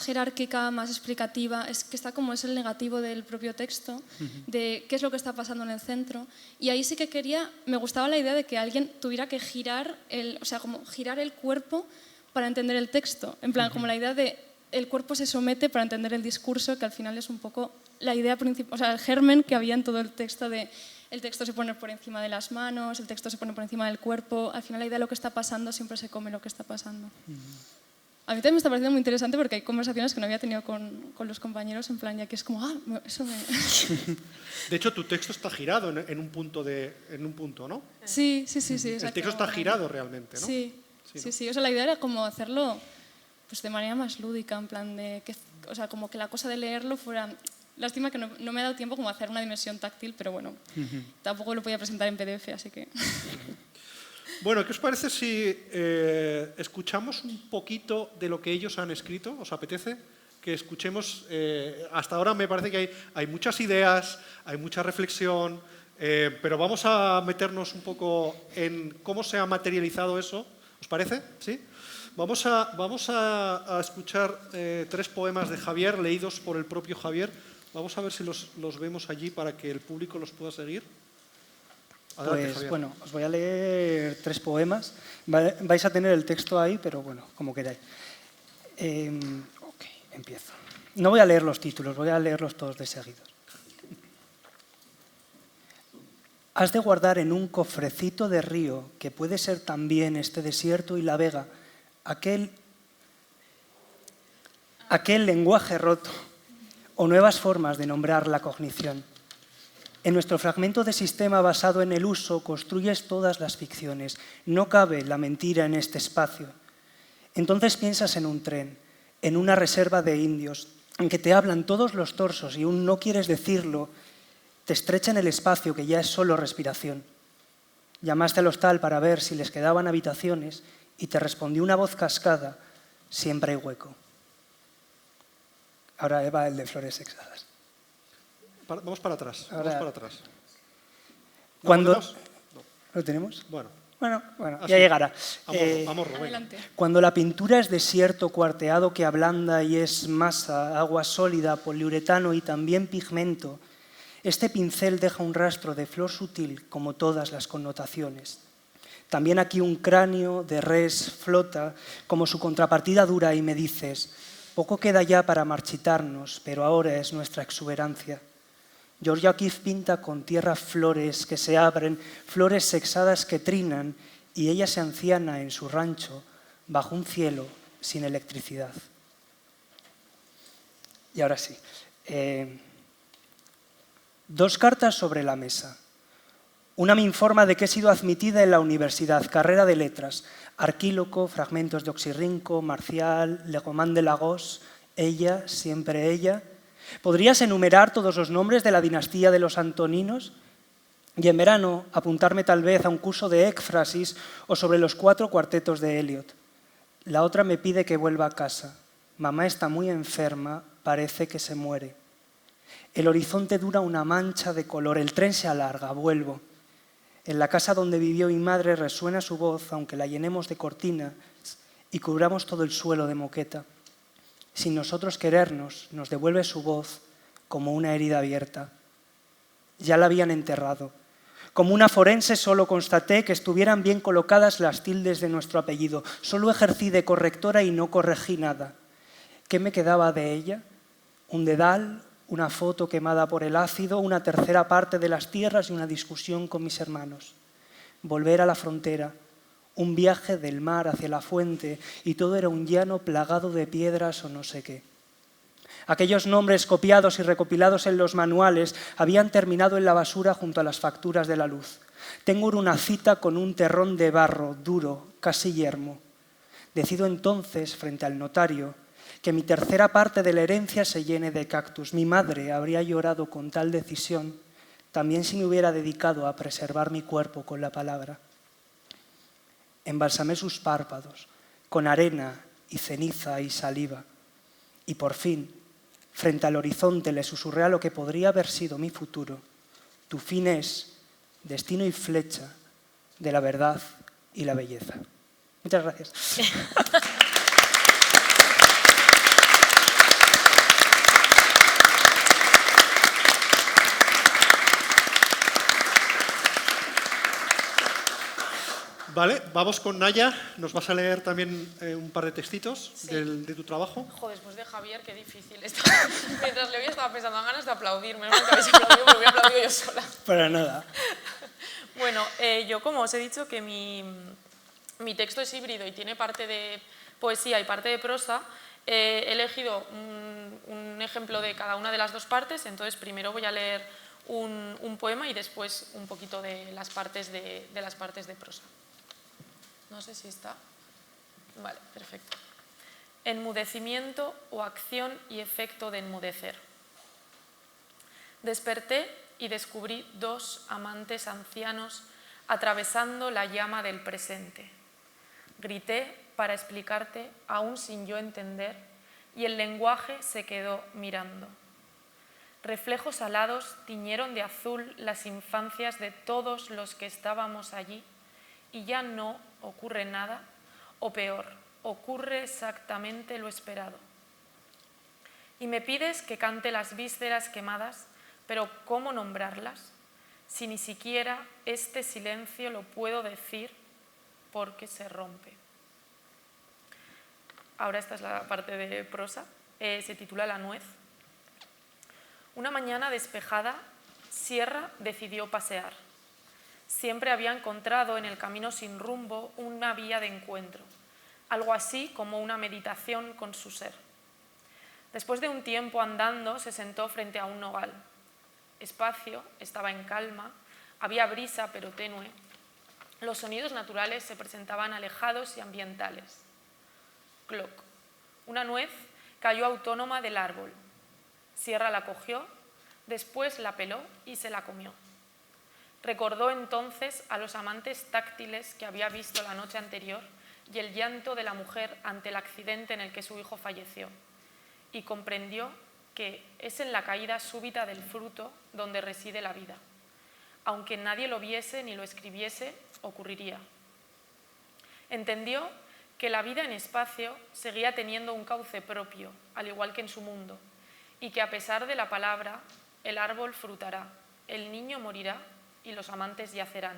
[SPEAKER 8] jerárquica, más explicativa, es que está como es el negativo del propio texto, de qué es lo que está pasando en el centro. Y ahí sí que me gustaba la idea de que alguien tuviera que girar el cuerpo para entender el texto. En plan, como la idea de el cuerpo se somete para entender el discurso, que al final es un poco la idea principal, o sea, el germen que había en todo el texto de el texto se pone por encima de las manos, el texto se pone por encima del cuerpo, al final la idea de lo que está pasando siempre se come lo que está pasando. A mí también me está pareciendo muy interesante porque hay conversaciones que no había tenido con los compañeros, en plan, ya que es como, eso me...
[SPEAKER 2] De hecho, tu texto está girado en un punto, ¿no?
[SPEAKER 8] Sí.
[SPEAKER 2] El texto está girado realmente, ¿no?
[SPEAKER 8] Sí. O sea, la idea era como hacerlo pues, de manera más lúdica, en plan de que, o sea, como que la cosa de leerlo fuera... Lástima que no me ha dado tiempo como a hacer una dimensión táctil, pero bueno, tampoco lo podía presentar en PDF, así que...
[SPEAKER 2] Bueno, ¿qué os parece si escuchamos un poquito de lo que ellos han escrito? ¿Os apetece? Que escuchemos, hasta ahora me parece que hay muchas ideas, hay mucha reflexión, pero vamos a meternos un poco en cómo se ha materializado eso. ¿Os parece? ¿Sí? Vamos a escuchar 3 poemas de Javier, leídos por el propio Javier. Vamos a ver si los vemos allí para que el público los pueda seguir. Adelante,
[SPEAKER 6] pues bueno, os voy a leer 3 poemas. Vais a tener el texto ahí, pero bueno, como queráis. Ok, empiezo. No voy a leer los títulos, voy a leerlos todos de seguidos. Has de guardar en un cofrecito de río, que puede ser también este desierto y la vega, aquel lenguaje roto o nuevas formas de nombrar la cognición. En nuestro fragmento de sistema basado en el uso construyes todas las ficciones. No cabe la mentira en este espacio. Entonces piensas en un tren, en una reserva de indios, en que te hablan todos los torsos y aún no quieres decirlo, te estrechan el espacio que ya es solo respiración. Llamaste al hostal para ver si les quedaban habitaciones y te respondió una voz cascada, siempre hay hueco. Ahora va el de flores sexadas.
[SPEAKER 2] Vamos para atrás. Vamos para atrás.
[SPEAKER 6] ¿Lo tenemos?
[SPEAKER 2] Bueno,
[SPEAKER 6] ya llegará.
[SPEAKER 2] Vamos, Rubén.
[SPEAKER 8] Adelante.
[SPEAKER 6] Cuando la pintura es desierto cuarteado que ablanda y es masa, agua sólida, poliuretano y también pigmento, este pincel deja un rastro de flor sutil como todas las connotaciones. También aquí un cráneo de res flota como su contrapartida dura y me dices, poco queda ya para marchitarnos, pero ahora es nuestra exuberancia. George O'Keeffe pinta con tierra flores que se abren, flores sexadas que trinan, y ella se anciana en su rancho bajo un cielo sin electricidad. Y ahora sí. 2 cartas sobre la mesa. Una me informa de que he sido admitida en la universidad, carrera de letras, Arquíloco, fragmentos de Oxirrinco, Marcial, Legomán de Lagos, ella, siempre ella. ¿Podrías enumerar todos los nombres de la dinastía de los Antoninos? Y en verano apuntarme tal vez a un curso de éfrasis o sobre los 4 cuartetos de Eliot. La otra me pide que vuelva a casa. Mamá está muy enferma, parece que se muere. El horizonte dura una mancha de color, el tren se alarga, vuelvo. En la casa donde vivió mi madre resuena su voz, aunque la llenemos de cortinas y cubramos todo el suelo de moqueta. Sin nosotros querernos, nos devuelve su voz como una herida abierta. Ya la habían enterrado. Como una forense solo constaté que estuvieran bien colocadas las tildes de nuestro apellido. Solo ejercí de correctora y no corregí nada. ¿Qué me quedaba de ella? Un dedal, una foto quemada por el ácido, una tercera parte de las tierras y una discusión con mis hermanos. Volver a la frontera, un viaje del mar hacia la fuente y todo era un llano plagado de piedras o no sé qué. Aquellos nombres copiados y recopilados en los manuales habían terminado en la basura junto a las facturas de la luz. Tengo una cita con un terrón de barro duro, casi yermo. Decido entonces, frente al notario, que mi tercera parte de la herencia se llene de cactus. Mi madre habría llorado con tal decisión, también si me hubiera dedicado a preservar mi cuerpo con la palabra. Embalsamé sus párpados, con arena y ceniza y saliva. Y por fin, frente al horizonte, le susurré a lo que podría haber sido mi futuro. Tu fin es destino y flecha de la verdad y la belleza. Muchas gracias.
[SPEAKER 2] Vale, vamos con Naya. Nos vas a leer también un par de textitos de tu trabajo.
[SPEAKER 5] Joder, después de Javier, qué difícil. Mientras le oía estaba pensando, dan ganas de aplaudirme. No que habéis aplaudido, porque hubiera aplaudido yo sola.
[SPEAKER 6] Para nada.
[SPEAKER 5] Bueno, yo como os he dicho que mi texto es híbrido y tiene parte de poesía y parte de prosa, he elegido un ejemplo de cada una de las dos partes. Entonces primero voy a leer un poema y después un poquito de las partes de prosa. No sé si está. Vale, perfecto. Enmudecimiento o acción y efecto de enmudecer. Desperté y descubrí dos amantes ancianos atravesando la llama del presente. Grité para explicarte, aún sin yo entender, y el lenguaje se quedó mirando. Reflejos alados tiñeron de azul las infancias de todos los que estábamos allí, y ya no ocurre nada, o peor, ocurre exactamente lo esperado. Y me pides que cante las vísceras quemadas, pero ¿cómo nombrarlas? Si ni siquiera este silencio lo puedo decir porque se rompe. Ahora esta es la parte de prosa, se titula La nuez. Una mañana despejada, Sierra decidió pasear. Siempre había encontrado en el camino sin rumbo una vía de encuentro, algo así como una meditación con su ser. Después de un tiempo andando, se sentó frente a un nogal. Espacio, estaba en calma, había brisa pero tenue. Los sonidos naturales se presentaban alejados y ambientales. Cloc. Una nuez cayó autónoma del árbol. Sierra la cogió, después la peló y se la comió. Recordó entonces a los amantes táctiles que había visto la noche anterior y el llanto de la mujer ante el accidente en el que su hijo falleció, y comprendió que es en la caída súbita del fruto donde reside la vida. Aunque nadie lo viese ni lo escribiese, ocurriría. Entendió que la vida en espacio seguía teniendo un cauce propio, al igual que en su mundo, y que a pesar de la palabra, el árbol frutará, el niño morirá y los amantes yacerán.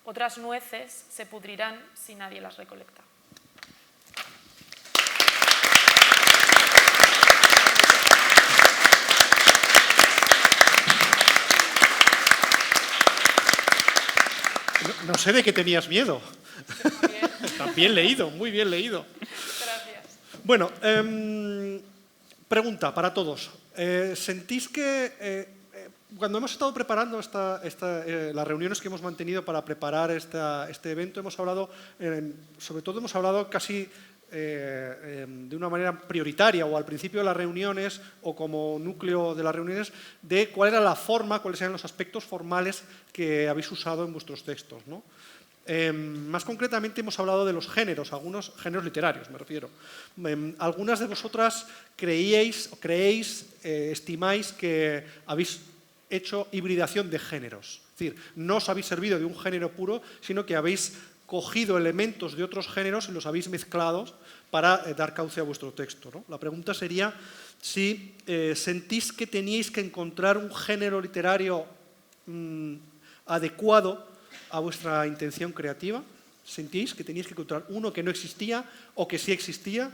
[SPEAKER 5] Otras nueces se pudrirán si nadie las recolecta.
[SPEAKER 2] No sé de qué tenías miedo.
[SPEAKER 5] Bien.
[SPEAKER 2] Está bien leído, muy bien leído.
[SPEAKER 5] Gracias.
[SPEAKER 2] Bueno, pregunta para todos. ¿Sentís que cuando hemos estado preparando las reuniones que hemos mantenido para preparar este evento, hemos hablado, sobre todo hemos hablado casi de una manera prioritaria o al principio de las reuniones o como núcleo de las reuniones de cuál era la forma, cuáles eran los aspectos formales que habéis usado en vuestros textos, ¿no? Más concretamente hemos hablado de los géneros, algunos géneros literarios me refiero. Algunas de vosotras creéis, estimáis que habéis hecho hibridación de géneros. Es decir, no os habéis servido de un género puro, sino que habéis cogido elementos de otros géneros y los habéis mezclado para dar cauce a vuestro texto, ¿no? La pregunta sería si sentís que teníais que encontrar un género literario adecuado a vuestra intención creativa? ¿Sentís que teníais que encontrar uno que no existía o que sí existía?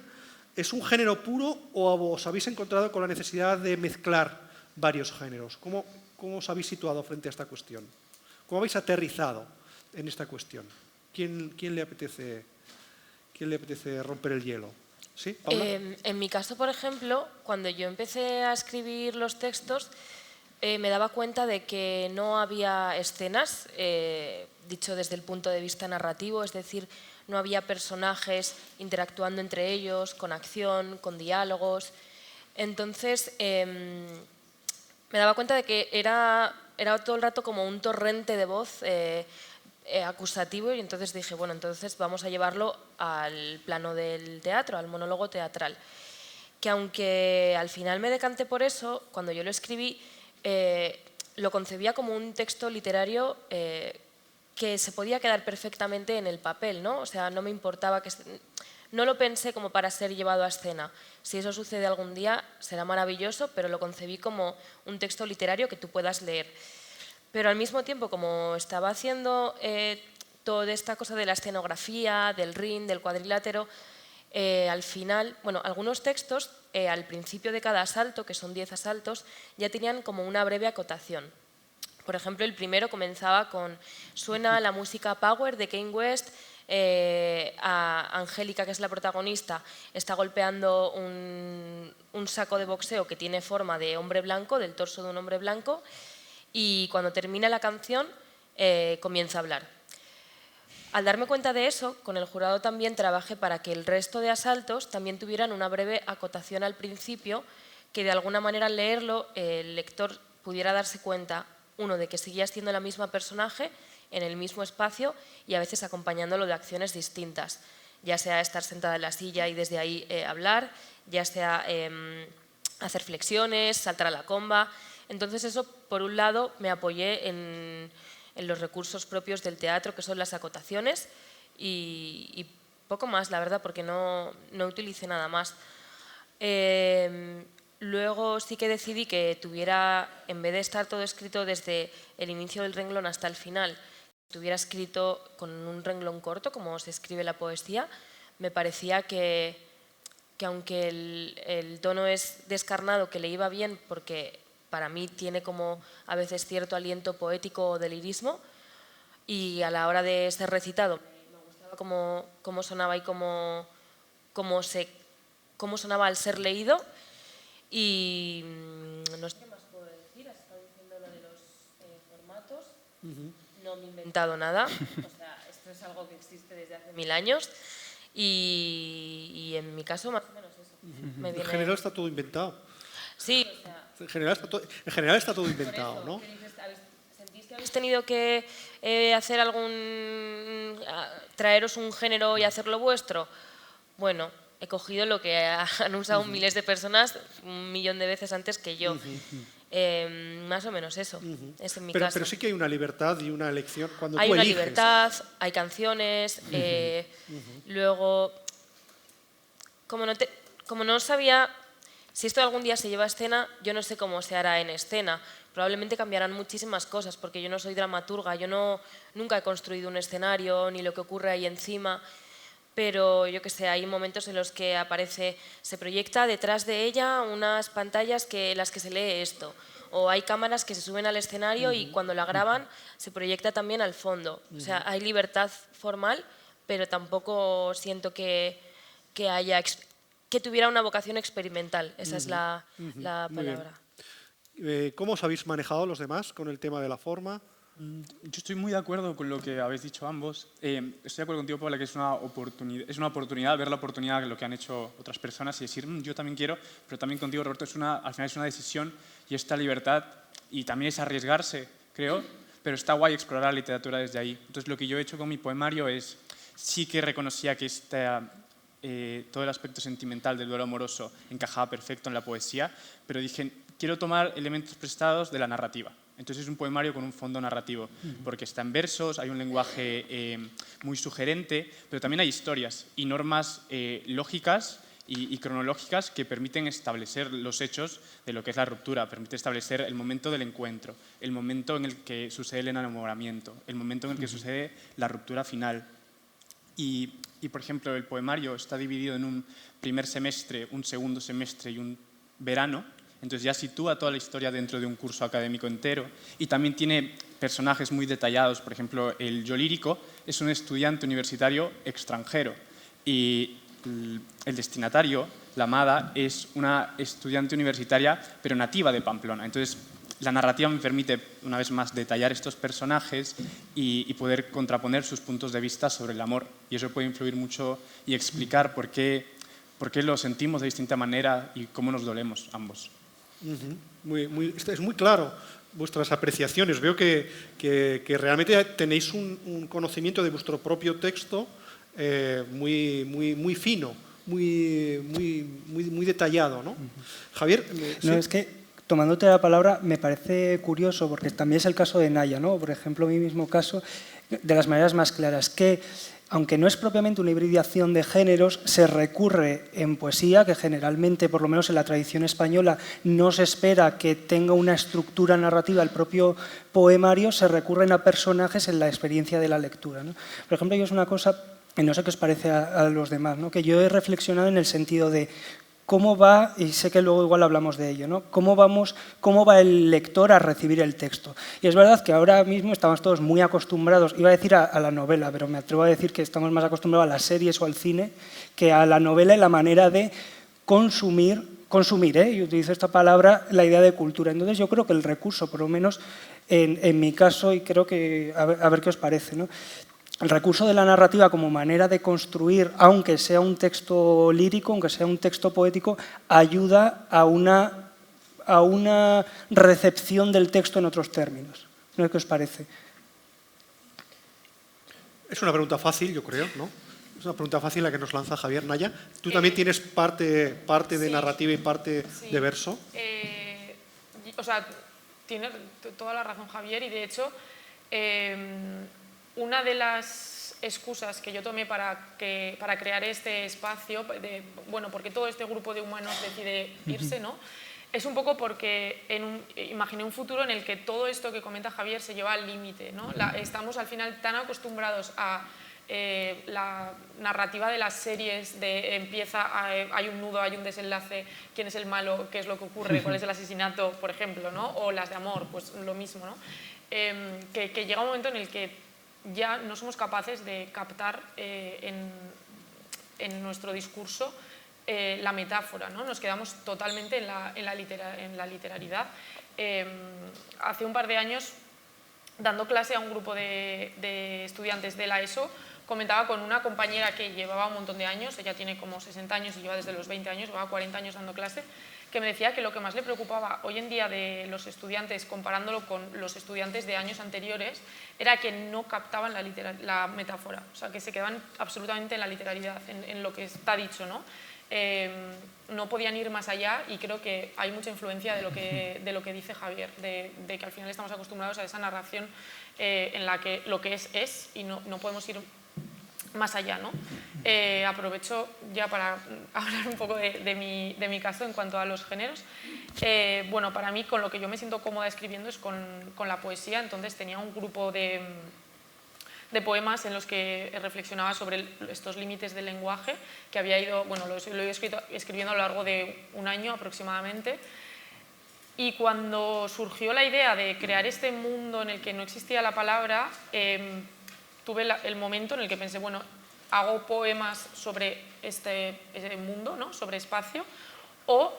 [SPEAKER 2] ¿Es un género puro o os habéis encontrado con la necesidad de mezclar varios géneros? ¿Cómo os habéis situado frente a esta cuestión? ¿Cómo habéis aterrizado en esta cuestión? ¿Quién le apetece romper el hielo? ¿Sí, Paula?
[SPEAKER 4] En mi caso, por ejemplo, cuando yo empecé a escribir los textos, me daba cuenta de que no había escenas, dicho desde el punto de vista narrativo, es decir, no había personajes interactuando entre ellos, con acción, con diálogos. Entonces, me daba cuenta de que era todo el rato como un torrente de voz acusativo, y entonces dije, bueno, entonces vamos a llevarlo al plano del teatro, al monólogo teatral. Que aunque al final me decanté por eso, cuando yo lo escribí, lo concebía como un texto literario que se podía quedar perfectamente en el papel, ¿no? O sea, no me importaba que... No lo pensé como para ser llevado a escena. Si eso sucede algún día, será maravilloso, pero lo concebí como un texto literario que tú puedas leer. Pero al mismo tiempo, como estaba haciendo toda esta cosa de la escenografía, del ring, del cuadrilátero, al final, bueno, algunos textos, al principio de cada asalto, que son 10 asaltos, ya tenían como una breve acotación. Por ejemplo, el primero comenzaba con suena la música Power de Kanye West, a Angélica, que es la protagonista, está golpeando un saco de boxeo que tiene forma de hombre blanco, del torso de un hombre blanco, y cuando termina la canción comienza a hablar. Al darme cuenta de eso, con el jurado también trabajé para que el resto de asaltos también tuvieran una breve acotación al principio, que de alguna manera al leerlo el lector pudiera darse cuenta, uno, de que seguía siendo la misma personaje en el mismo espacio y a veces acompañándolo de acciones distintas, ya sea estar sentada en la silla y desde ahí hablar, ya sea hacer flexiones, saltar a la comba. Entonces eso, por un lado, me apoyé en los recursos propios del teatro, que son las acotaciones, y poco más, la verdad, porque no utilicé nada más. Luego sí que decidí que tuviera, en vez de estar todo escrito desde el inicio del renglón hasta el final, estuviera escrito con un renglón corto, como se escribe la poesía. Me parecía que aunque el tono es descarnado, que le iba bien, porque para mí tiene como a veces cierto aliento poético o de lirismo, y a la hora de ser recitado me gustaba cómo sonaba y cómo sonaba al ser leído. Y no sé qué más puedo decir, has estado diciendo lo de los formatos. No me he inventado nada, o sea, esto es algo que existe desde hace 1000 años, y en mi caso más o menos eso. Me viene...
[SPEAKER 2] En general está todo inventado.
[SPEAKER 4] Sí, o sea,
[SPEAKER 2] en general está todo inventado,
[SPEAKER 4] eso,
[SPEAKER 2] ¿no?
[SPEAKER 4] ¿Sentís que habéis tenido que hacer traeros un género y hacerlo vuestro? Bueno, he cogido lo que han usado miles de personas 1.000.000 de veces antes que yo. Más o menos eso, es en mi caso.
[SPEAKER 2] Pero sí que hay una libertad y una elección cuando
[SPEAKER 4] hay
[SPEAKER 2] tú
[SPEAKER 4] una
[SPEAKER 2] eliges.
[SPEAKER 4] libertad, hay canciones, luego, como no sabía si esto algún día se lleva a escena, yo no sé cómo se hará en escena. Probablemente cambiarán muchísimas cosas, porque yo no soy dramaturga, yo nunca he construido un escenario ni lo que ocurre ahí encima. Pero yo qué sé, hay momentos en los que se proyecta detrás de ella unas pantallas las que se lee esto, o hay cámaras que se suben al escenario y cuando la graban se proyecta también al fondo. O sea, hay libertad formal, pero tampoco siento que tuviera una vocación experimental. Esa es la palabra.
[SPEAKER 2] ¿Cómo os habéis manejado los demás con el tema de la forma?
[SPEAKER 7] Yo estoy muy de acuerdo con lo que habéis dicho ambos. Estoy de acuerdo contigo, Paula, que es una oportunidad, ver la oportunidad de lo que han hecho otras personas y decir, yo también quiero, pero también contigo, Roberto, al final es una decisión y esta libertad, y también es arriesgarse, creo, pero está guay explorar la literatura desde ahí. Entonces, lo que yo he hecho con mi poemario es, sí que reconocía que todo el aspecto sentimental del duelo amoroso encajaba perfecto en la poesía, pero dije, quiero tomar elementos prestados de la narrativa. Entonces es un poemario con un fondo narrativo, porque está en versos, hay un lenguaje muy sugerente, pero también hay historias y normas lógicas y cronológicas que permiten establecer los hechos de lo que es la ruptura, permite establecer el momento del encuentro, el momento en el que sucede el enamoramiento, el momento en el que sucede la ruptura final. Y, por ejemplo, el poemario está dividido en un primer semestre, un segundo semestre y un verano, entonces ya sitúa toda la historia dentro de un curso académico entero y también tiene personajes muy detallados. Por ejemplo, el yo lírico es un estudiante universitario extranjero y el destinatario, la amada, es una estudiante universitaria pero nativa de Pamplona. Entonces, la narrativa me permite, una vez más, detallar estos personajes y poder contraponer sus puntos de vista sobre el amor. Y eso puede influir mucho y explicar por qué lo sentimos de distinta manera y cómo nos dolemos ambos.
[SPEAKER 2] Es muy claro vuestras apreciaciones. Veo que realmente tenéis un conocimiento de vuestro propio texto muy fino, muy detallado, ¿no? Javier.
[SPEAKER 6] No, es que, tomándote la palabra, me parece curioso, porque también es el caso de Naya, ¿no? Por ejemplo, mi mismo caso, de las maneras más claras, que aunque no es propiamente una hibridación de géneros, se recurre en poesía, que generalmente, por lo menos en la tradición española, no se espera que tenga una estructura narrativa el propio poemario, se recurren a personajes en la experiencia de la lectura, ¿no? Por ejemplo, yo es una cosa, y no sé qué os parece a los demás, ¿no? Que yo he reflexionado en el sentido de cómo va, y sé que luego igual hablamos de ello, ¿no? Cómo va el lector a recibir el texto. Y es verdad que ahora mismo estamos todos muy acostumbrados, iba a decir a la novela, pero me atrevo a decir que estamos más acostumbrados a las series o al cine que a la novela en la manera de consumir, y utilizo esta palabra, la idea de cultura. Entonces yo creo que el recurso, por lo menos en mi caso, y creo que, a ver qué os parece, ¿no? El recurso de la narrativa como manera de construir, aunque sea un texto lírico, aunque sea un texto poético, ayuda a una recepción del texto en otros términos. ¿No es qué os parece?
[SPEAKER 2] Es una pregunta fácil, yo creo, ¿no? Es una pregunta fácil la que nos lanza Javier. Naya, ¿tú también tienes parte de narrativa y parte de verso?
[SPEAKER 5] O sea, tiene toda la razón Javier y de hecho una de las excusas que yo tomé para crear este espacio, bueno, porque todo este grupo de humanos decide irse, ¿no? Es un poco porque imaginé un futuro en el que todo esto que comenta Javier se lleva al límite, ¿no? Estamos al final tan acostumbrados a la narrativa de las series, hay un nudo, hay un desenlace, quién es el malo, qué es lo que ocurre, cuál es el asesinato, por ejemplo, ¿no? O las de amor, pues lo mismo, ¿no? Que llega un momento en el que ya no somos capaces de captar en nuestro discurso la metáfora, ¿no? Nos quedamos totalmente en la literalidad. Hace un par de años, dando clase a un grupo de estudiantes de la ESO, comentaba con una compañera que llevaba un montón de años, ella tiene como 60 años y lleva desde los 20 años, llevaba 40 años dando clase, que me decía que lo que más le preocupaba hoy en día de los estudiantes, comparándolo con los estudiantes de años anteriores, era que no captaban la metáfora, o sea, que se quedaban absolutamente en la literalidad, en lo que está dicho, ¿no? No podían ir más allá y creo que hay mucha influencia de lo que dice Javier, de que al final estamos acostumbrados a esa narración en la que lo que es y no podemos ir más allá, ¿no? Aprovecho ya para hablar un poco de mi caso en cuanto a los géneros. Bueno, para mí con lo que yo me siento cómoda escribiendo es con la poesía, entonces tenía un grupo de poemas en los que reflexionaba sobre estos límites del lenguaje, que había ido, bueno, lo he ido escribiendo a lo largo de un año aproximadamente. Y cuando surgió la idea de crear este mundo en el que no existía la palabra, tuve el momento en el que pensé, bueno, hago poemas sobre ese mundo, ¿no? Sobre espacio, o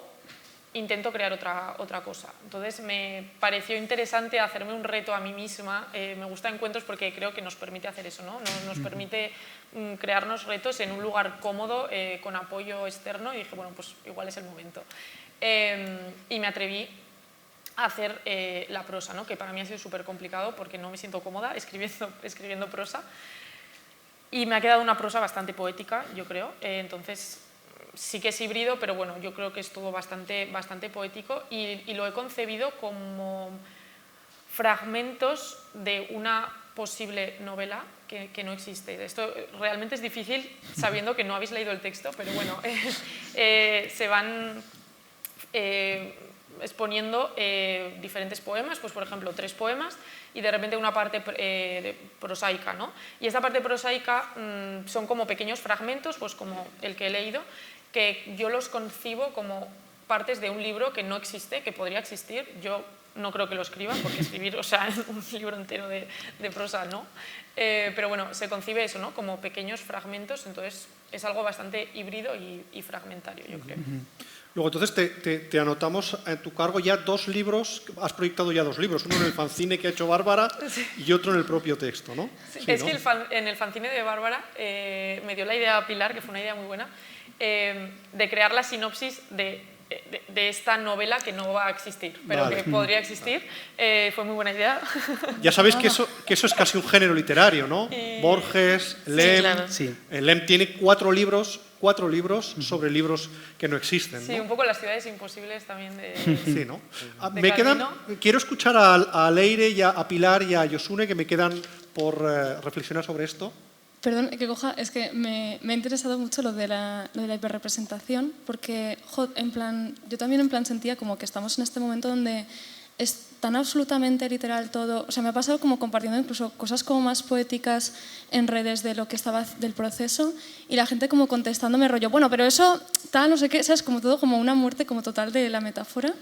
[SPEAKER 5] intento crear otra cosa. Entonces me pareció interesante hacerme un reto a mí misma. Me gustan encuentros porque creo que nos permite hacer eso, ¿no? Nos permite crearnos retos en un lugar cómodo, con apoyo externo, y dije, bueno, pues igual es el momento. Y me atreví a hacer la prosa, ¿no? Que para mí ha sido súper complicado porque no me siento cómoda escribiendo prosa. Y me ha quedado una prosa bastante poética, yo creo. Entonces sí que es híbrido, pero bueno, yo creo que es todo bastante poético y lo he concebido como fragmentos de una posible novela que no existe. Esto realmente es difícil sabiendo que no habéis leído el texto, pero bueno, se van exponiendo diferentes poemas, pues por ejemplo 3 poemas y de repente una parte prosaica, ¿no? Y esta parte prosaica son como pequeños fragmentos, pues como el que he leído, que yo los concibo como partes de un libro que no existe, que podría existir. Yo no creo que lo escriba, porque escribir, o sea, un libro entero de prosa, ¿no? Pero bueno, se concibe eso, ¿no? Como pequeños fragmentos, entonces es algo bastante híbrido y fragmentario, yo creo.
[SPEAKER 2] Luego, entonces, te anotamos en tu cargo ya 2 libros, has proyectado ya 2 libros, uno en el fanzine que ha hecho Bárbara y otro en el propio texto, ¿no?
[SPEAKER 5] Sí,
[SPEAKER 2] Sí,
[SPEAKER 5] es
[SPEAKER 2] ¿no?
[SPEAKER 5] que en el fanzine de Bárbara me dio la idea a Pilar, que fue una idea muy buena, de crear la sinopsis de esta novela que no va a existir, pero
[SPEAKER 2] vale.
[SPEAKER 5] que podría existir. Fue muy buena idea.
[SPEAKER 2] Ya sabéis que eso es casi un género literario, ¿no? Borges, Lem.
[SPEAKER 4] Sí, claro.
[SPEAKER 6] Sí.
[SPEAKER 2] Lem tiene 4 libros sobre libros que no existen, ¿no?
[SPEAKER 5] Sí, un poco las ciudades imposibles también de...
[SPEAKER 2] Sí, ¿no?
[SPEAKER 5] de Calvino.
[SPEAKER 2] Quiero escuchar a Leire, y a Pilar y a Josune, que me quedan por reflexionar sobre esto.
[SPEAKER 8] Perdón, que coja, es que me ha interesado mucho lo de la hiperrepresentación, porque en plan, yo también en plan sentía como que estamos en este momento donde es tan absolutamente literal todo. O sea, me ha pasado como compartiendo incluso cosas como más poéticas en redes de lo que estaba del proceso y la gente como contestándome rollo, bueno, pero eso tal, no sé qué, ¿sabes? Como todo como una muerte como total de la metáfora.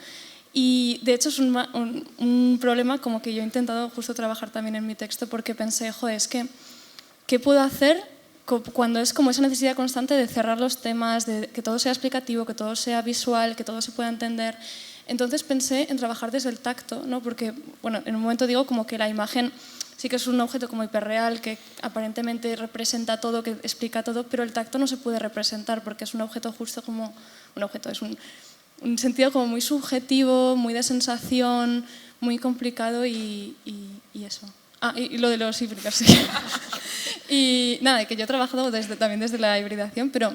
[SPEAKER 8] Y de hecho es un problema como que yo he intentado justo trabajar también en mi texto, porque pensé, joder, es que ¿qué puedo hacer cuando es como esa necesidad constante de cerrar los temas, de que todo sea explicativo, que todo sea visual, que todo se pueda entender? Entonces pensé en trabajar desde el tacto, ¿no? Porque bueno, en un momento digo como que la imagen sí que es un objeto como hiperreal, que aparentemente representa todo, que explica todo, pero el tacto no se puede representar porque es un objeto justo como un objeto, es un sentido como muy subjetivo, muy de sensación, muy complicado y eso. Ah, y lo de los híbridos, sí. Y nada, que yo he trabajado también desde la hibridación, pero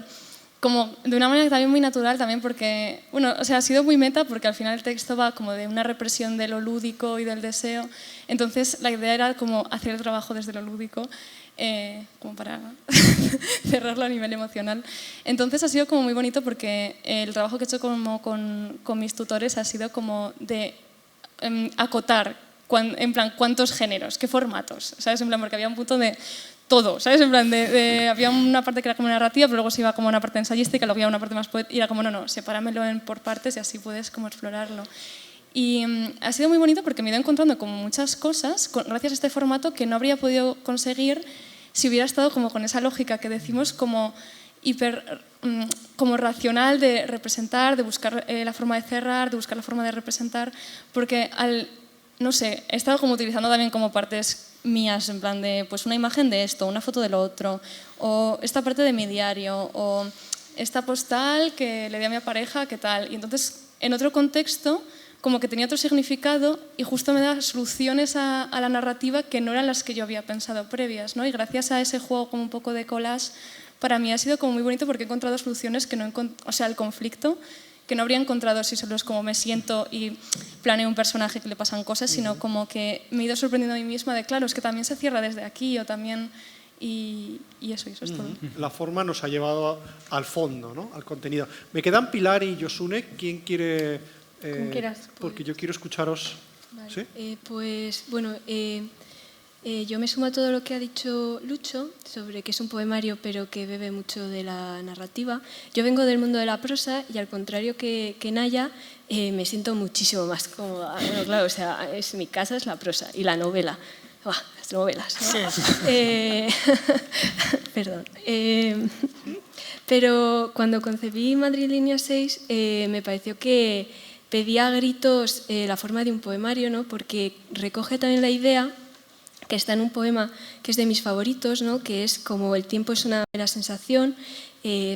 [SPEAKER 8] como de una manera también muy natural, también porque, bueno, o sea, ha sido muy meta porque al final el texto va como de una represión de lo lúdico y del deseo. Entonces la idea era como hacer el trabajo desde lo lúdico, como para cerrarlo a nivel emocional. Entonces ha sido como muy bonito porque el trabajo que he hecho como con mis tutores ha sido como de acotar en plan, ¿cuántos géneros? ¿Qué formatos? ¿Sabes? En plan, porque había un punto de todo, ¿sabes? En plan, había una parte que era como narrativa, pero luego se iba como una parte ensayística, luego había una parte más poética, y era como, no, sepáramelo por partes y así puedes como explorarlo. Y ha sido muy bonito porque me he ido encontrando como muchas cosas, gracias a este formato, que no habría podido conseguir si hubiera estado como con esa lógica que decimos como como racional de representar, de buscar la forma de cerrar, de buscar la forma de representar, porque no sé, he estado como utilizando también como partes mías, en plan de pues una imagen de esto, una foto del otro, o esta parte de mi diario, o esta postal que le di a mi pareja, qué tal. Y entonces, en otro contexto, como que tenía otro significado y justo me da soluciones a la narrativa que no eran las que yo había pensado previas, ¿no? Y gracias a ese juego como un poco de collage, para mí ha sido como muy bonito porque he encontrado soluciones que no o sea, el conflicto, que no habría encontrado si solo es como me siento y planeo un personaje que le pasan cosas, sino como que me he ido sorprendiendo a mí misma de, claro, es que también se cierra desde aquí o también... Y eso es todo.
[SPEAKER 2] La forma nos ha llevado al fondo, ¿no? Al contenido. Me quedan Pilar y Josune. ¿Quién quiere...?
[SPEAKER 9] Como quieras.
[SPEAKER 2] Porque yo quiero escucharos.
[SPEAKER 9] Vale.
[SPEAKER 2] ¿Sí?
[SPEAKER 9] Pues bueno, yo me sumo a todo lo que ha dicho Lucho sobre que es un poemario pero que bebe mucho de la narrativa. Yo vengo del mundo de la prosa y al contrario que Naya me siento muchísimo más cómoda. Bueno, claro, o sea, mi casa es la prosa y la novela. Las novelas, ¿no? Perdón. Pero cuando concebí Madrid Línea 6 me pareció que pedía a gritos la forma de un poemario, ¿no? Porque recoge también la idea que está en un poema que es de mis favoritos, ¿no? Que es como el tiempo es una mera sensación,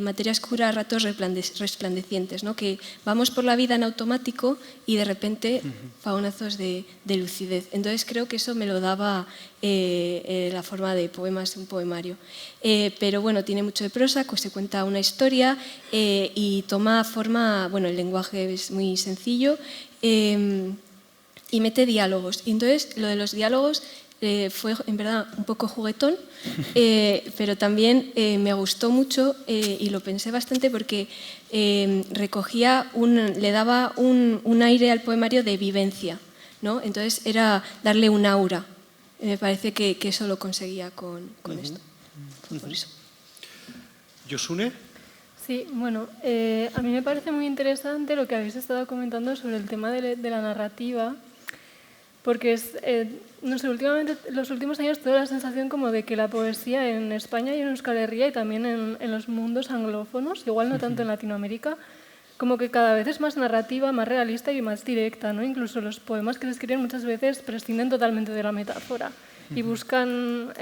[SPEAKER 9] materia oscura a ratos resplandecientes, ¿no? Que vamos por la vida en automático y de repente faunazos de lucidez. Entonces creo que eso me lo daba la forma de poemas, un poemario. Pero bueno, tiene mucho de prosa, pues se cuenta una historia y toma forma, bueno, el lenguaje es muy sencillo y mete diálogos. Y entonces lo de los diálogos fue en verdad un poco juguetón, pero también me gustó mucho y lo pensé bastante porque le daba un aire al poemario de vivencia, ¿no? Entonces era darle un aura. Me parece que eso lo conseguía con esto. Por eso.
[SPEAKER 2] ¿Yosune?
[SPEAKER 3] Sí, bueno, a mí me parece muy interesante lo que habéis estado comentando sobre el tema de la narrativa, porque no sé, últimamente, los últimos años tengo la sensación como de que la poesía en España y en Euskal Herria y también en los mundos anglófonos, igual no tanto en Latinoamérica, como que cada vez es más narrativa, más realista y más directa, ¿no? Incluso los poemas que se escriben muchas veces prescinden totalmente de la metáfora y buscan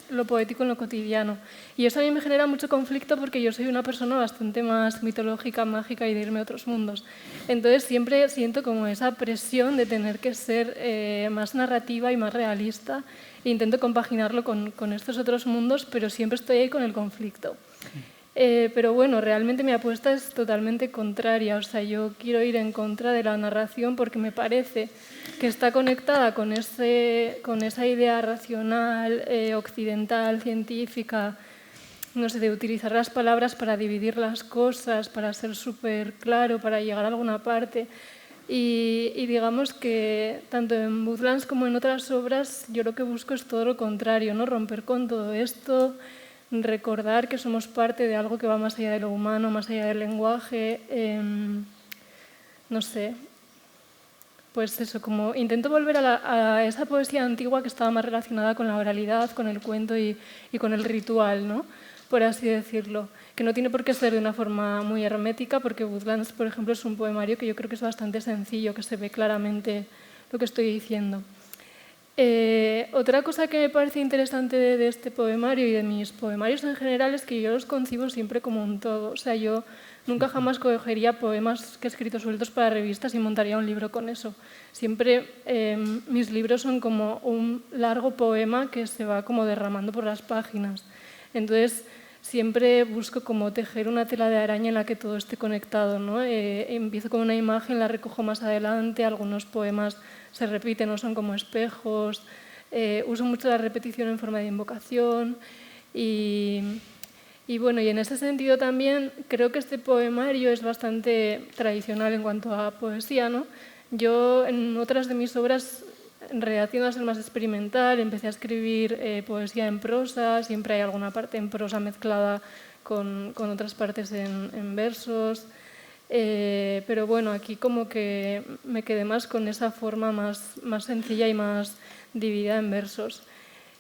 [SPEAKER 3] lo poético en lo cotidiano. Y eso a mí me genera mucho conflicto porque yo soy una persona bastante más mitológica, mágica y de irme a otros mundos. Entonces siempre siento como esa presión de tener que ser más narrativa y más realista e intento compaginarlo con estos otros mundos, pero siempre estoy ahí con el conflicto. Pero bueno, realmente mi apuesta es totalmente contraria. O sea, yo quiero ir en contra de la narración porque me parece que está conectada con esa idea racional, occidental, científica, no sé, de utilizar las palabras para dividir las cosas, para ser súper claro, para llegar a alguna parte. Y digamos que tanto en Woodlands como en otras obras yo lo que busco es todo lo contrario, ¿no? Romper con todo esto, recordar que somos parte de algo que va más allá de lo humano, más allá del lenguaje, no sé, pues eso, como intento volver a esa poesía antigua que estaba más relacionada con la oralidad, con el cuento y con el ritual, ¿no? Por así decirlo, que no tiene por qué ser de una forma muy hermética, porque Woodlands, por ejemplo, es un poemario que yo creo que es bastante sencillo, que se ve claramente lo que estoy diciendo. Otra cosa que me parece interesante de este poemario y de mis poemarios en general es que yo los concibo siempre como un todo. O sea, yo nunca jamás cogería poemas que he escrito sueltos para revistas y montaría un libro con eso. Siempre mis libros son como un largo poema que se va como derramando por las páginas. Entonces, siempre busco como tejer una tela de araña en la que todo esté conectado, ¿no? Empiezo con una imagen, la recojo más adelante, algunos poemas se repiten, no son como espejos, uso mucho la repetición en forma de invocación y bueno, y en ese sentido también creo que este poemario es bastante tradicional en cuanto a poesía, ¿no? Yo en otras de mis obras, en realidad tiendo a ser más experimental, empecé a escribir poesía en prosa, siempre hay alguna parte en prosa mezclada con otras partes en versos. Pero bueno, aquí como que me quedé más con esa forma más sencilla y más dividida en versos.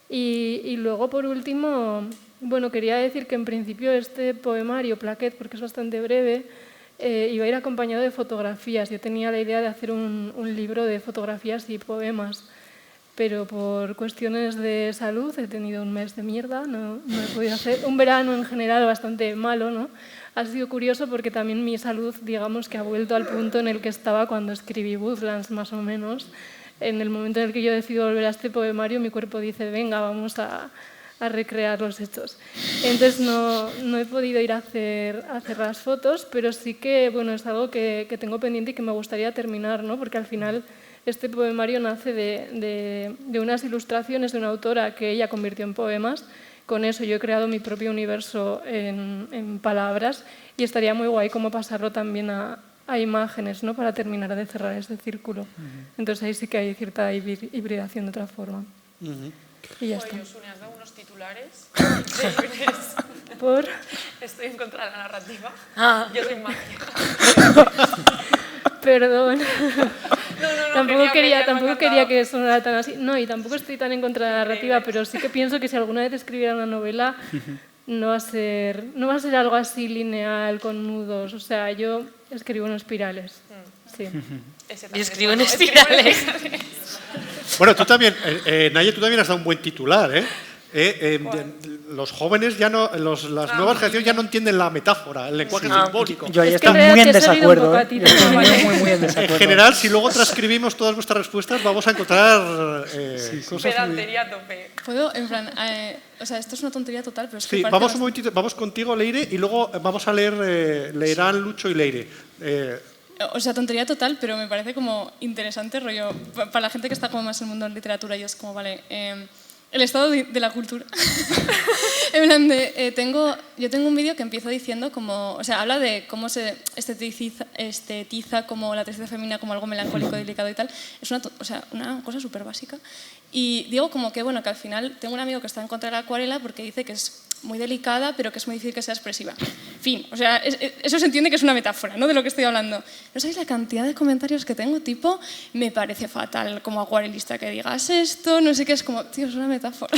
[SPEAKER 3] Y luego, por último, bueno, quería decir que en principio este poemario, Plaquet, porque es bastante breve, iba a ir acompañado de fotografías. Yo tenía la idea de hacer un libro de fotografías y poemas, pero por cuestiones de salud he tenido un mes de mierda, no he podido hacer. Un verano en general bastante malo, ¿no? Ha sido curioso porque también mi salud, digamos, que ha vuelto al punto en el que estaba cuando escribí Woodlands, más o menos. En el momento en el que yo decido volver a este poemario, mi cuerpo dice, venga, vamos a recrear los hechos. Entonces no he podido ir a hacer las fotos, pero sí que bueno, es algo que tengo pendiente y que me gustaría terminar, ¿no? Porque al final este poemario nace de unas ilustraciones de una autora que ella convirtió en poemas. Con eso yo he creado mi propio universo en palabras y estaría muy guay como pasarlo también a imágenes, ¿no? Para terminar de cerrar este círculo. Entonces ahí sí que hay cierta hibridación de otra forma. Y ya está.
[SPEAKER 5] Yosune, has dado unos titulares increíbles.
[SPEAKER 3] ¿Por?
[SPEAKER 5] Estoy en contra de la narrativa.
[SPEAKER 3] Ah.
[SPEAKER 5] Yo soy magia.
[SPEAKER 3] Perdón.
[SPEAKER 5] No,
[SPEAKER 3] tampoco quería que sonara tan así. No, y tampoco estoy tan en contra de la narrativa, pero sí que pienso que si alguna vez escribiera una novela no va a ser algo así lineal, con nudos. O sea, yo escribo en espirales. Sí.
[SPEAKER 4] Yo escribo en espirales.
[SPEAKER 2] Bueno, tú también, Naya, tú también has dado un buen titular, ¿eh? Los jóvenes ya no, las nuevas generaciones ya no entienden la metáfora, el lenguaje simbólico.
[SPEAKER 6] Yo ahí estoy muy en desacuerdo. Muy en desacuerdo.
[SPEAKER 2] En general, si luego transcribimos todas vuestras respuestas, vamos a encontrar cosas.
[SPEAKER 5] Pedantería a tope.
[SPEAKER 8] Puedo, en plan, o sea, esto es una tontería total, pero es que
[SPEAKER 2] sí, vamos un momentito, vamos contigo, Leire, y luego vamos a leerán Lucho y Leire.
[SPEAKER 8] O sea, tontería total, pero me parece como interesante, rollo, para la gente que está como más en el mundo de la literatura, y es como, vale, el estado de la cultura. En plan de, yo tengo un vídeo que empieza diciendo como, o sea, habla de cómo se estetiza como la tristeza femenina como algo melancólico, delicado y tal. Es una cosa súper básica. Y digo como que, bueno, que al final tengo un amigo que está en contra de la acuarela porque dice que es muy delicada, pero que es muy difícil que sea expresiva. Fin, o sea, eso se entiende que es una metáfora, ¿no?, de lo que estoy hablando. No sabéis la cantidad de comentarios que tengo, tipo, me parece fatal como acuarelista que digas esto, no sé qué, es como, tío, es una metáfora.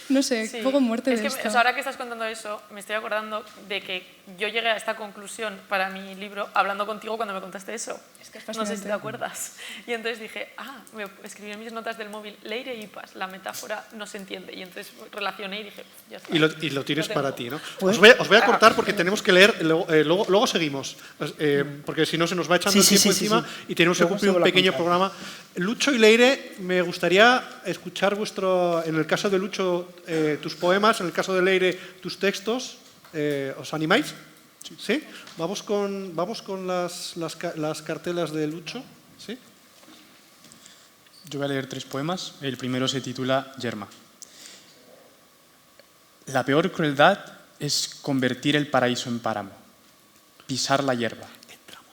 [SPEAKER 8] No sé,
[SPEAKER 5] Sí.
[SPEAKER 8] un poco muerte de
[SPEAKER 5] que,
[SPEAKER 8] esto.
[SPEAKER 5] o sea, ahora que estás contando eso, me estoy acordando de que yo llegué a esta conclusión para mi libro hablando contigo cuando me contaste eso.
[SPEAKER 8] Es que es
[SPEAKER 5] no sé si te acuerdas. Y entonces dije, me escribí en mis notas del móvil, Leire y Ipas, la metáfora no se entiende. Y entonces relacioné y dije, ya está.
[SPEAKER 2] Y lo tienes para ti, ¿no?
[SPEAKER 6] Pues-
[SPEAKER 2] Os voy a cortar porque tenemos que leer, luego seguimos, porque si no se nos va echando el tiempo encima y tenemos que
[SPEAKER 6] Luego
[SPEAKER 2] cumplir
[SPEAKER 6] sigo
[SPEAKER 2] un
[SPEAKER 6] la
[SPEAKER 2] pequeño
[SPEAKER 6] cuenta.
[SPEAKER 2] programa. Lucho y Leire, me gustaría escuchar en el caso de Lucho, tus poemas, en el caso de Leire, tus textos. ¿Os animáis? ¿Sí? Vamos con las cartelas de Lucho. ¿Sí?
[SPEAKER 7] Yo voy a leer 3 poemas. El primero se titula Yerma. La peor crueldad es convertir el paraíso en páramo, pisar la hierba,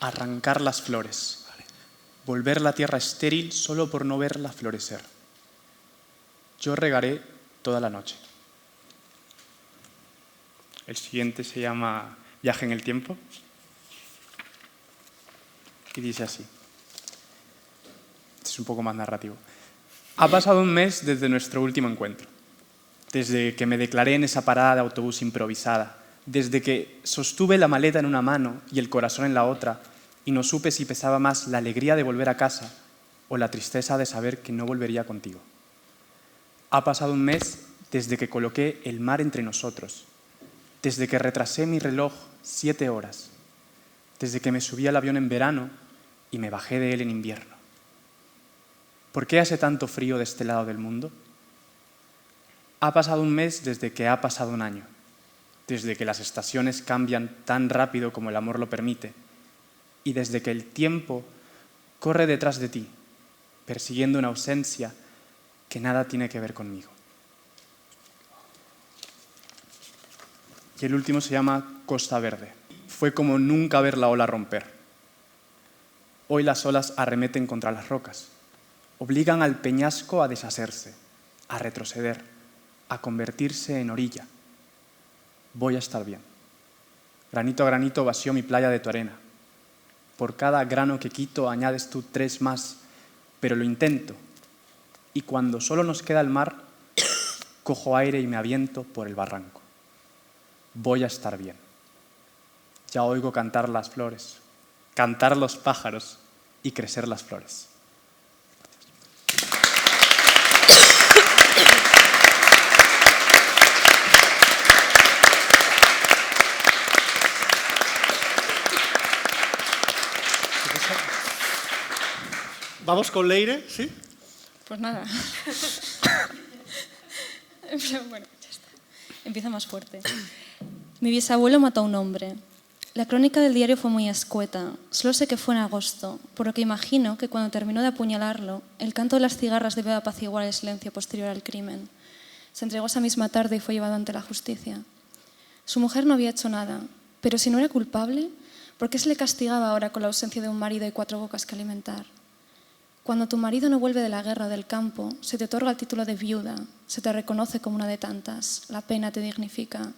[SPEAKER 7] arrancar las flores, volver la tierra estéril solo por no verla florecer. Yo regaré toda la noche. El siguiente se llama Viaje en el tiempo y dice así. Es un poco más narrativo. Ha pasado un mes desde nuestro último encuentro, desde que me declaré en esa parada de autobús improvisada, desde que sostuve la maleta en una mano y el corazón en la otra y no supe si pesaba más la alegría de volver a casa o la tristeza de saber que no volvería contigo. Ha pasado un mes desde que coloqué el mar entre nosotros, desde que retrasé mi reloj 7 horas, desde que me subí al avión en verano y me bajé de él en invierno. ¿Por qué hace tanto frío de este lado del mundo? Ha pasado un mes desde que ha pasado un año, desde que las estaciones cambian tan rápido como el amor lo permite, y desde que el tiempo corre detrás de ti, persiguiendo una ausencia que nada tiene que ver conmigo. Y el último se llama Costa Verde. Fue como nunca ver la ola romper. Hoy las olas arremeten contra las rocas, obligan al peñasco a deshacerse, a retroceder, a convertirse en orilla. Voy a estar bien. Granito a granito vacío mi playa de tu arena. Por cada grano que quito añades tú 3 más, pero lo intento. Y cuando solo nos queda el mar, cojo aire y me aviento por el barranco. Voy a estar bien. Ya oigo cantar las flores, cantar los pájaros y crecer las flores.
[SPEAKER 2] Vamos con Leire, ¿sí?
[SPEAKER 8] Pues nada. Bueno, ya está. Empieza más fuerte. Mi bisabuelo mató a un hombre. La crónica del diario fue muy escueta. Solo sé que fue en agosto, por lo que imagino que cuando terminó de apuñalarlo, el canto de las cigarras debe apaciguar el silencio posterior al crimen. Se entregó esa misma tarde y fue llevado ante la justicia. Su mujer no había hecho nada, pero si no era culpable, ¿por qué se le castigaba ahora con la ausencia de un marido y 4 bocas que alimentar? Cuando tu marido no vuelve de la guerra o del campo, se te otorga el título de viuda, se te reconoce como una de tantas, la pena te dignifica.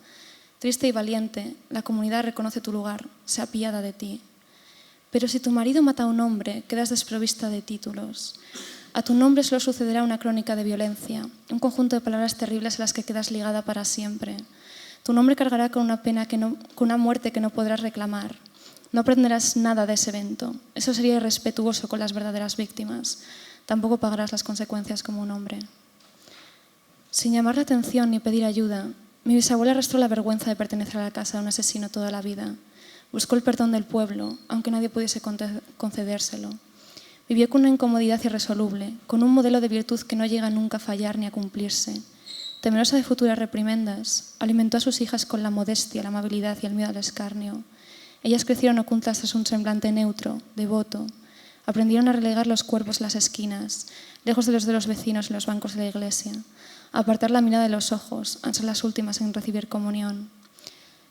[SPEAKER 8] Triste y valiente, la comunidad reconoce tu lugar, se apiada de ti. Pero si tu marido mata a un hombre, quedas desprovista de títulos. A tu nombre solo sucederá una crónica de violencia, un conjunto de palabras terribles a las que quedas ligada para siempre. Tu nombre cargará con una pena con una muerte que no podrás reclamar. No aprenderás nada de ese evento. Eso sería irrespetuoso con las verdaderas víctimas. Tampoco pagarás las consecuencias como un hombre. Sin llamar la atención ni pedir ayuda, mi bisabuela arrastró la vergüenza de pertenecer a la casa de un asesino toda la vida. Buscó el perdón del pueblo, aunque nadie pudiese concedérselo. Vivió con una incomodidad irresoluble, con un modelo de virtud que no llega nunca a fallar ni a cumplirse. Temerosa de futuras reprimendas, alimentó a sus hijas con la modestia, la amabilidad y el miedo al escarnio. Ellas crecieron ocultas tras un semblante neutro, devoto. Aprendieron a relegar los cuerpos en las esquinas, lejos de los vecinos en los bancos de la iglesia, a apartar la mirada de los ojos, a ser las últimas en recibir comunión.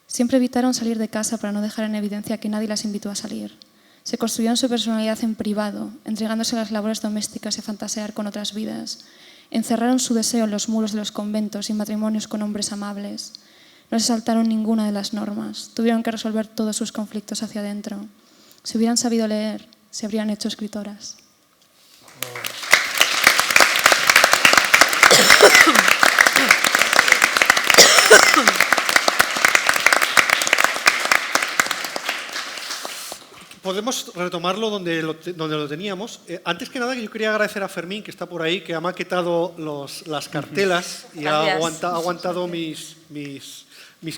[SPEAKER 8] Siempre evitaron salir de casa para no dejar en evidencia que nadie las invitó a salir. Se construyeron su personalidad en privado, entregándose a las labores domésticas y a fantasear con otras vidas. Encerraron su deseo en los muros de los conventos y matrimonios con hombres amables. No se saltaron ninguna de las normas. Tuvieron que resolver todos sus conflictos hacia adentro. Si hubieran sabido leer, se habrían hecho escritoras.
[SPEAKER 2] Podemos retomarlo donde lo teníamos. Antes que nada, yo quería agradecer a Fermín, que está por ahí, que ha maquetado las cartelas y ha aguantado mis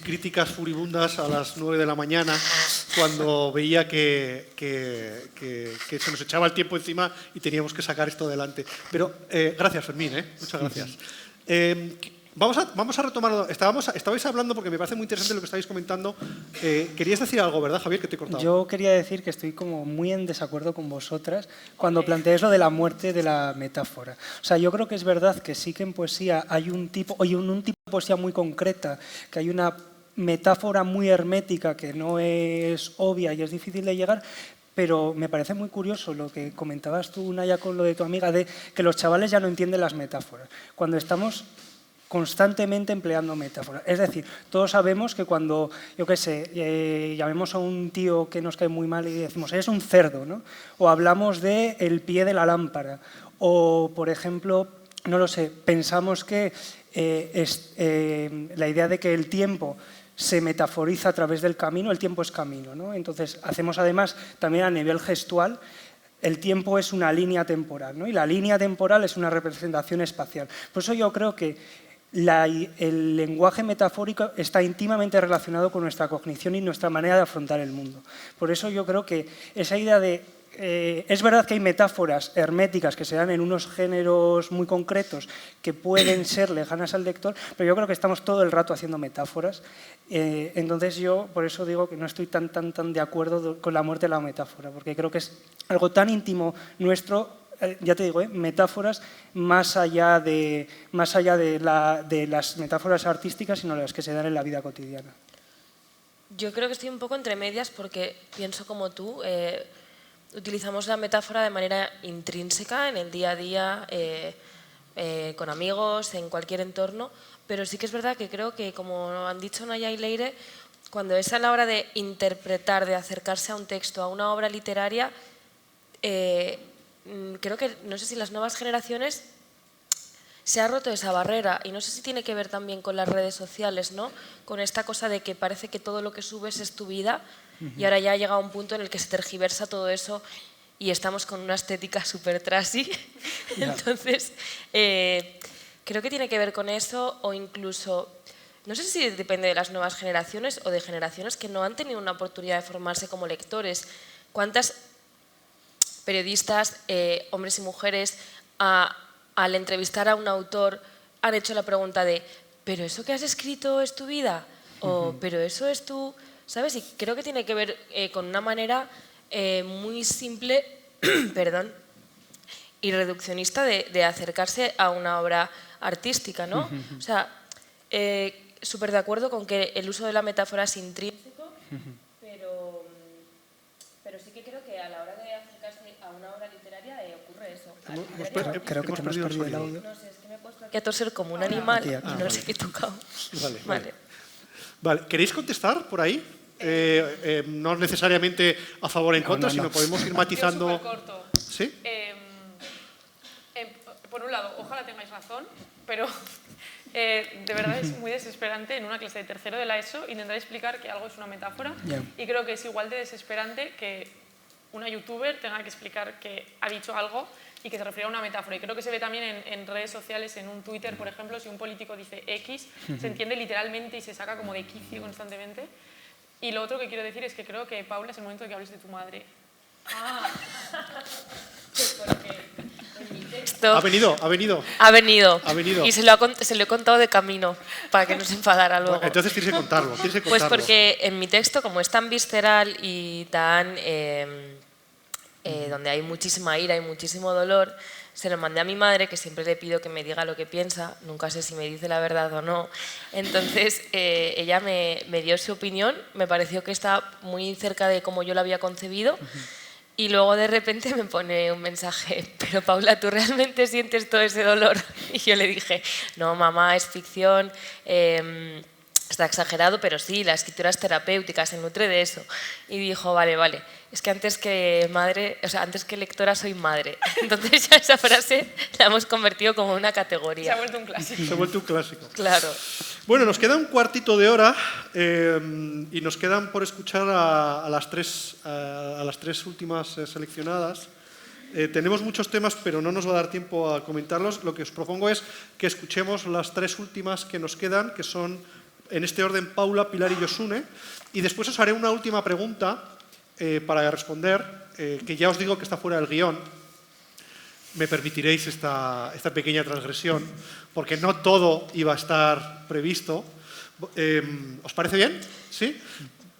[SPEAKER 2] críticas furibundas a las 9 de la mañana, cuando veía que se nos echaba el tiempo encima y teníamos que sacar esto adelante. Pero gracias, Fermín, muchas gracias. Vamos a retomar. Estabais hablando, porque me parece muy interesante lo que estáis comentando. Querías decir algo, ¿verdad, Javier? Que te he cortado.
[SPEAKER 6] Yo quería decir que estoy como muy en desacuerdo con vosotras cuando planteáis lo de la muerte de la metáfora. O sea, yo creo que es verdad que sí que en poesía hay un tipo de poesía muy concreta, que hay una metáfora muy hermética que no es obvia y es difícil de llegar. Pero me parece muy curioso lo que comentabas tú, Naya, con lo de tu amiga, de que los chavales ya no entienden las metáforas. Cuando estamos constantemente empleando metáforas. Es decir, todos sabemos que cuando, yo qué sé, llamemos a un tío que nos cae muy mal y decimos, eres un cerdo, ¿no? O hablamos de el pie de la lámpara. O, por ejemplo, no lo sé, pensamos que la idea de que el tiempo se metaforiza a través del camino, el tiempo es camino, ¿no? Entonces, hacemos además también a nivel gestual, el tiempo es una línea temporal, ¿no? Y la línea temporal es una representación espacial. Por eso yo creo que el lenguaje metafórico está íntimamente relacionado con nuestra cognición y nuestra manera de afrontar el mundo. Por eso yo creo que esa idea de... es verdad que hay metáforas herméticas que se dan en unos géneros muy concretos que pueden ser lejanas al lector, pero yo creo que estamos todo el rato haciendo metáforas. Entonces yo por eso digo que no estoy tan de acuerdo con la muerte de la metáfora, porque creo que es algo tan íntimo nuestro. Ya te digo, metáforas más allá de las metáforas artísticas, sino las que se dan en la vida cotidiana.
[SPEAKER 4] Yo creo que estoy un poco entre medias porque pienso como tú, utilizamos la metáfora de manera intrínseca en el día a día, con amigos, en cualquier entorno, pero sí que es verdad que creo que, como han dicho Naya y Leire, cuando es a la hora de interpretar, de acercarse a un texto, a una obra literaria, creo que, no sé si las nuevas generaciones se ha roto esa barrera y no sé si tiene que ver también con las redes sociales, ¿no? Con esta cosa de que parece que todo lo que subes es tu vida y ahora ya ha llegado un punto en el que se tergiversa todo eso y estamos con una estética súper trashy. Entonces, creo que tiene que ver con eso o incluso, no sé si depende de las nuevas generaciones o de generaciones que no han tenido una oportunidad de formarse como lectores. ¿Cuántas periodistas, hombres y mujeres, al entrevistar a un autor han hecho la pregunta de ¿pero eso que has escrito es tu vida? O ¿pero eso es tu...? ¿Sabes? Y creo que tiene que ver con una manera muy simple perdón, y reduccionista de acercarse a una obra artística, ¿no? O sea, súper de acuerdo con que el uso de la metáfora es intrínseco, pero sí que creo que a la hora de acercarse a una obra literaria ocurre eso.
[SPEAKER 6] Creo que te hemos perdido el audio.
[SPEAKER 4] No sé, es que me he puesto aquí a toser como un animal y no sé qué he tocado.
[SPEAKER 2] Vale. ¿Queréis contestar por ahí? No necesariamente a favor o en contra, sino podemos ir matizando.
[SPEAKER 5] Yo corto.
[SPEAKER 2] ¿Sí?
[SPEAKER 5] Por un lado, ojalá tengáis razón, pero de verdad es muy desesperante en una clase de tercero de la ESO intentar explicar que algo es una metáfora y creo que es igual de desesperante que una youtuber tenga que explicar que ha dicho algo y que se refiere a una metáfora. Y creo que se ve también en redes sociales, en un Twitter, por ejemplo, si un político dice X, se entiende literalmente y se saca como de quicio constantemente. Y lo otro que quiero decir es que creo que, Paula, es el momento de que hables de tu madre.
[SPEAKER 4] ¿Por qué? texto...
[SPEAKER 2] Ha venido.
[SPEAKER 4] Ha venido.
[SPEAKER 2] Ha venido.
[SPEAKER 4] Y se lo he contado de camino, para que no se enfadara luego.
[SPEAKER 2] Bueno, entonces tienes que contarlo.
[SPEAKER 4] Pues porque en mi texto, como es tan visceral y tan... donde hay muchísima ira y muchísimo dolor, se lo mandé a mi madre, que siempre le pido que me diga lo que piensa, nunca sé si me dice la verdad o no. Entonces ella me dio su opinión, me pareció que está muy cerca de cómo yo lo había concebido, y luego de repente me pone un mensaje: pero Paula, ¿tú realmente sientes todo ese dolor? Y yo le dije: no, mamá, es ficción, está exagerado, pero sí, la escritura es terapéutica, se nutre de eso. Y dijo: vale, es que antes que madre, o sea, antes que lectora soy madre. Entonces ya esa frase la hemos convertido como una categoría.
[SPEAKER 5] Se ha vuelto un clásico.
[SPEAKER 2] Se ha vuelto un clásico.
[SPEAKER 4] Claro.
[SPEAKER 2] Bueno, nos queda un cuartito de hora y nos quedan por escuchar a las tres últimas seleccionadas. Tenemos muchos temas, pero no nos va a dar tiempo a comentarlos. Lo que os propongo es que escuchemos las tres últimas que nos quedan, que son, en este orden, Paula, Pilar y Josune, y después os haré una última pregunta para responder, que ya os digo que está fuera del guión. Me permitiréis esta pequeña transgresión, porque no todo iba a estar previsto. ¿Os parece bien? ¿Sí?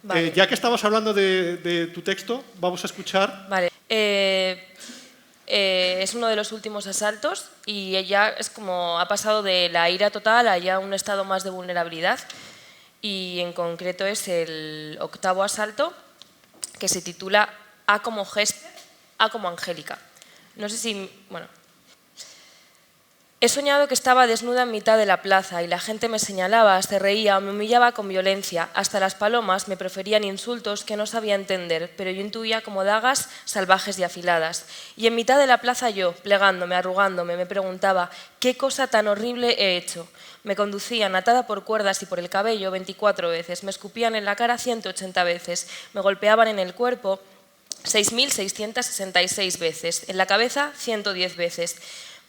[SPEAKER 4] Vale.
[SPEAKER 2] Ya que estamos hablando de tu texto, vamos a escuchar...
[SPEAKER 4] Vale. Es uno de los últimos asaltos y ella es como ha pasado de la ira total a ya un estado más de vulnerabilidad, y en concreto es el 8º asalto, que se titula A como Hester, A como Angélica. No sé si... bueno. He soñado que estaba desnuda en mitad de la plaza y la gente me señalaba, se reía o me humillaba con violencia. Hasta las palomas me proferían insultos que no sabía entender, pero yo intuía como dagas salvajes y afiladas. Y en mitad de la plaza yo, plegándome, arrugándome, me preguntaba: ¿qué cosa tan horrible he hecho? Me conducían atada por cuerdas y por el cabello 24 veces, me escupían en la cara 180 veces, me golpeaban en el cuerpo 6.666 veces, en la cabeza 110 veces.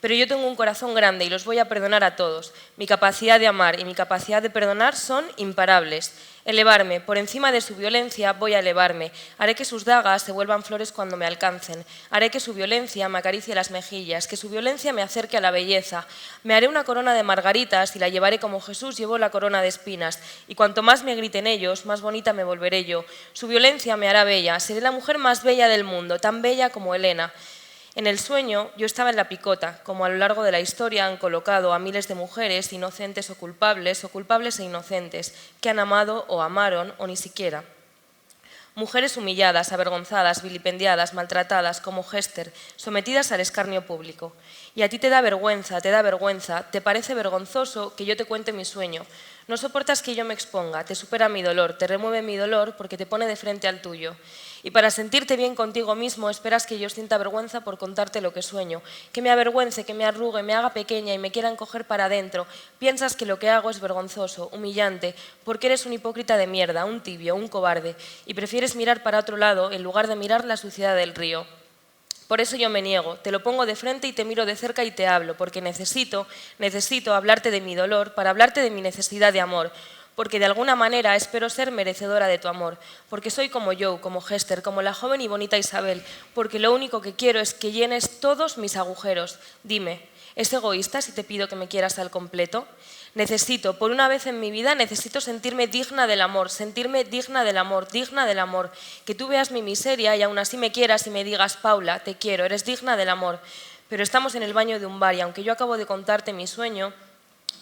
[SPEAKER 4] Pero yo tengo un corazón grande y los voy a perdonar a todos. Mi capacidad de amar y mi capacidad de perdonar son imparables. Elevarme, por encima de su violencia voy a elevarme. Haré que sus dagas se vuelvan flores cuando me alcancen. Haré que su violencia me acaricie las mejillas, que su violencia me acerque a la belleza. Me haré una corona de margaritas y la llevaré como Jesús llevó la corona de espinas. Y cuanto más me griten ellos, más bonita me volveré yo. Su violencia me hará bella. Seré la mujer más bella del mundo, tan bella como Helena. En el sueño yo estaba en la picota, como a lo largo de la historia han colocado a miles de mujeres, inocentes o culpables e inocentes, que han amado o amaron o ni siquiera. Mujeres humilladas, avergonzadas, vilipendiadas, maltratadas, como Hester, sometidas al escarnio público. Y a ti te da vergüenza, te parece vergonzoso que yo te cuente mi sueño. No soportas que yo me exponga, te supera mi dolor, te remueve mi dolor porque te pone de frente al tuyo. Y para sentirte bien contigo mismo esperas que yo sienta vergüenza por contarte lo que sueño, que me avergüence, que me arrugue, me haga pequeña y me quiera encoger para adentro. Piensas que lo que hago es vergonzoso, humillante, porque eres un hipócrita de mierda, un tibio, un cobarde, y prefieres mirar para otro lado en lugar de mirar la suciedad del río. Por eso yo me niego, te lo pongo de frente y te miro de cerca y te hablo, porque necesito hablarte de mi dolor para hablarte de mi necesidad de amor, porque de alguna manera espero ser merecedora de tu amor, porque soy como Joe, como Hester, como la joven y bonita Isabel, porque lo único que quiero es que llenes todos mis agujeros. Dime, ¿es egoísta si te pido que me quieras al completo? Necesito, por una vez en mi vida, necesito sentirme digna del amor, digna del amor, que tú veas mi miseria y aún así me quieras y me digas: Paula, te quiero, eres digna del amor. Pero estamos en el baño de un bar y aunque yo acabo de contarte mi sueño,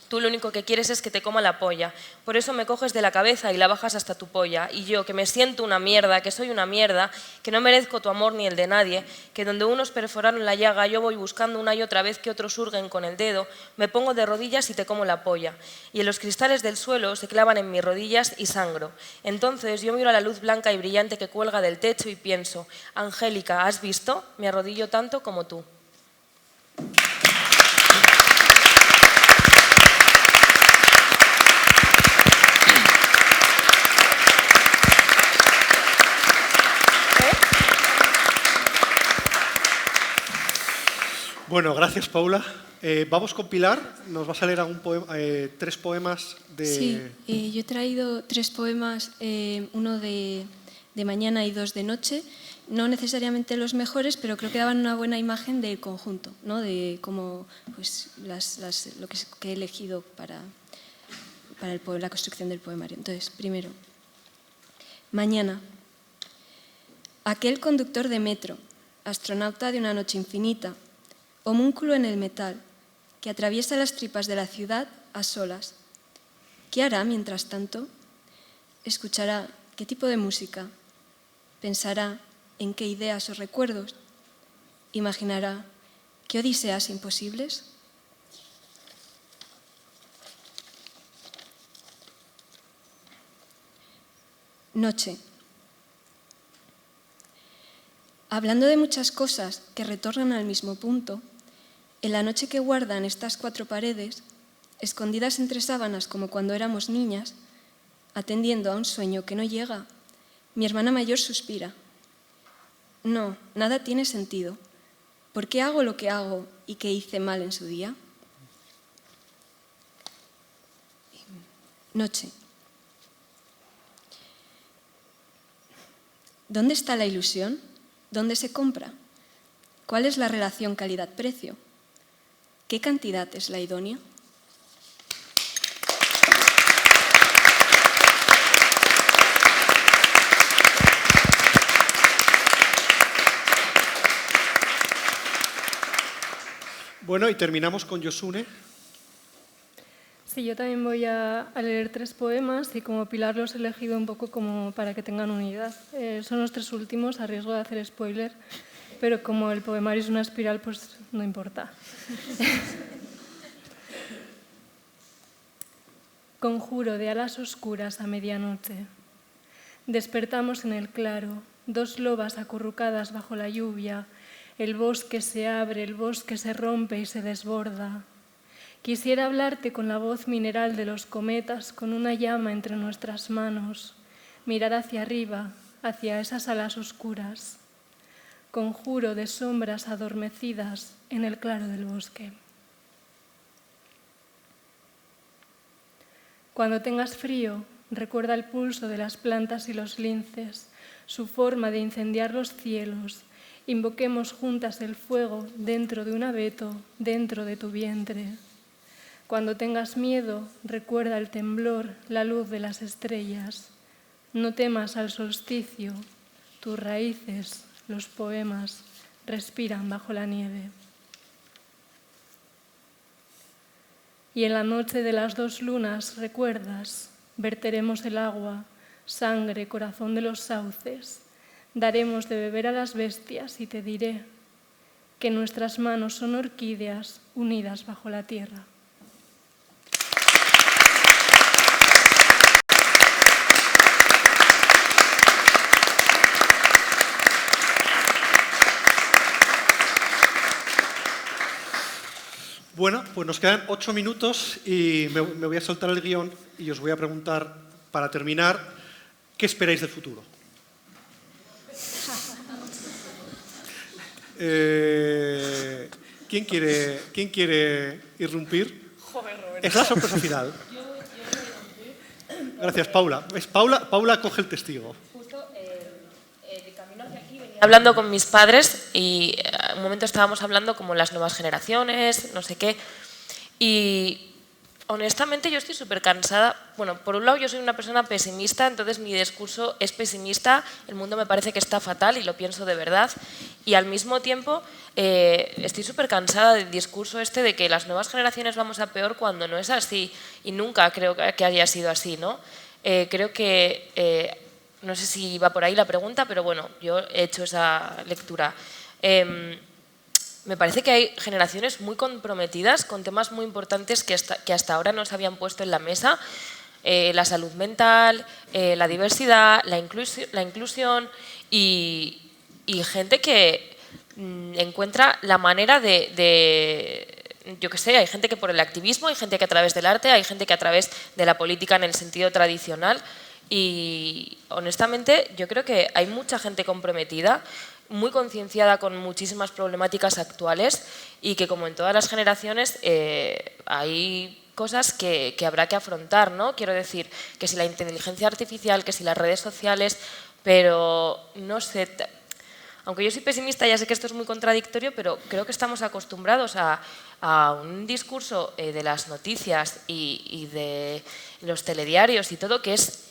[SPEAKER 4] tú lo único que quieres es que te coma la polla. Por eso me coges de la cabeza y la bajas hasta tu polla. Y yo, que me siento una mierda, que soy una mierda, que no merezco tu amor ni el de nadie, que donde unos perforaron la llaga yo voy buscando una y otra vez que otros hurguen con el dedo, me pongo de rodillas y te como la polla. Y en los cristales del suelo se clavan en mis rodillas y sangro. Entonces yo miro a la luz blanca y brillante que cuelga del techo y pienso: Angélica, ¿has visto? Me arrodillo tanto como tú.
[SPEAKER 2] Bueno, gracias, Paula. Vamos con Pilar. Nos vas a leer tres poemas de...
[SPEAKER 9] Sí, yo he traído tres poemas, uno de de mañana y 2 de noche. No necesariamente los mejores, pero creo que daban una buena imagen del conjunto, ¿no? De cómo pues, lo que he elegido para la construcción del poemario. Entonces, primero, mañana. Aquel conductor de metro, astronauta de una noche infinita, homúnculo en el metal, que atraviesa las tripas de la ciudad a solas. ¿Qué hará mientras tanto? Escuchará qué tipo de música, pensará en qué ideas o recuerdos, imaginará qué odiseas imposibles. Noche. Hablando de muchas cosas que retornan al mismo punto, en la noche que guardan estas 4 paredes, escondidas entre sábanas como cuando éramos niñas, atendiendo a un sueño que no llega, mi hermana mayor suspira. No, nada tiene sentido. ¿Por qué hago lo que hago y que hice mal en su día? Noche. ¿Dónde está la ilusión? ¿Dónde se compra? ¿Cuál es la relación calidad-precio? ¿Qué cantidad es la idónea?
[SPEAKER 2] Bueno, y terminamos con Josune.
[SPEAKER 3] Sí, yo también voy a leer 3 poemas y como Pilar los he elegido un poco como para que tengan unidad. Son los 3 últimos, a riesgo de hacer spoiler, pero como el poemario es una espiral, pues no importa. Conjuro de alas oscuras a medianoche. Despertamos en el claro, 2 lobas acurrucadas bajo la lluvia. El bosque se abre, el bosque se rompe y se desborda. Quisiera hablarte con la voz mineral de los cometas, con una llama entre nuestras manos, mirar hacia arriba, hacia esas alas oscuras. Conjuro de sombras adormecidas en el claro del bosque. Cuando tengas frío, recuerda el pulso de las plantas y los linces, su forma de incendiar los cielos. Invoquemos juntas el fuego dentro de un abeto, dentro de tu vientre. Cuando tengas miedo, recuerda el temblor, la luz de las estrellas. No temas al solsticio, tus raíces, los poemas, respiran bajo la nieve. Y en la noche de las 2 lunas, recuerdas, verteremos el agua, sangre, corazón de los sauces. Daremos de beber a las bestias y te diré que nuestras manos son orquídeas unidas bajo la tierra.
[SPEAKER 2] Bueno, pues nos quedan 8 minutos y me voy a soltar el guión y os voy a preguntar, para terminar, ¿qué esperáis del futuro? ¿Quién quiere irrumpir?
[SPEAKER 5] Joder, Roberto.
[SPEAKER 2] Es la sorpresa final. Gracias, Paula. Paula coge el testigo.
[SPEAKER 4] Justo de camino hacia aquí venía hablando con mis padres y un momento estábamos hablando como las nuevas generaciones, no sé qué, y honestamente yo estoy súper cansada. Bueno, por un lado yo soy una persona pesimista, entonces mi discurso es pesimista, el mundo me parece que está fatal y lo pienso de verdad, y al mismo tiempo estoy súper cansada del discurso este de que las nuevas generaciones vamos a peor cuando no es así, y nunca creo que haya sido así, ¿no? Creo que, no sé si va por ahí la pregunta, pero bueno, yo he hecho esa lectura. Me parece que hay generaciones muy comprometidas con temas muy importantes que hasta ahora no se habían puesto en la mesa. La salud mental, la diversidad, la inclusión y gente que encuentra la manera yo qué sé, hay gente que por el activismo, hay gente que a través del arte, hay gente que a través de la política en el sentido tradicional. Y honestamente yo creo que hay mucha gente comprometida, muy concienciada con muchísimas problemáticas actuales y que, como en todas las generaciones, hay cosas que habrá que afrontar, ¿no? Quiero decir que si la inteligencia artificial, que si las redes sociales, pero no sé, aunque yo soy pesimista, ya sé que esto es muy contradictorio, pero creo que estamos acostumbrados a un discurso de las noticias y de los telediarios y todo que es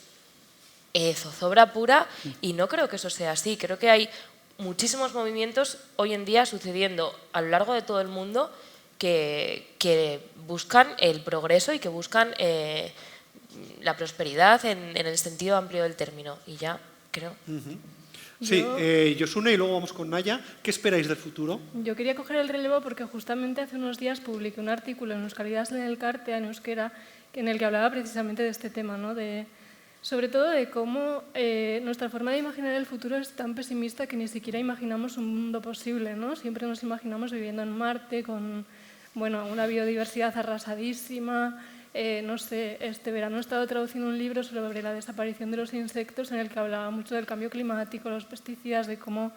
[SPEAKER 4] zozobra pura, y no creo que eso sea así. Creo que hay muchísimos movimientos hoy en día sucediendo a lo largo de todo el mundo que buscan el progreso y que buscan la prosperidad en el sentido amplio del término, y ya creo.
[SPEAKER 2] Sí, Yosune, y luego vamos con Naya. ¿Qué esperáis del futuro?
[SPEAKER 3] Yo quería coger el relevo porque justamente hace unos días publiqué un artículo en Euskalidas en el Carte, en euskera, en el que hablaba precisamente de este tema, ¿no? Sobre todo de cómo nuestra forma de imaginar el futuro es tan pesimista que ni siquiera imaginamos un mundo posible, ¿no? Siempre nos imaginamos viviendo en Marte con, bueno, una biodiversidad arrasadísima. No sé, este verano he estado traduciendo un libro sobre la desaparición de los insectos en el que hablaba mucho del cambio climático, los pesticidas, de cómo,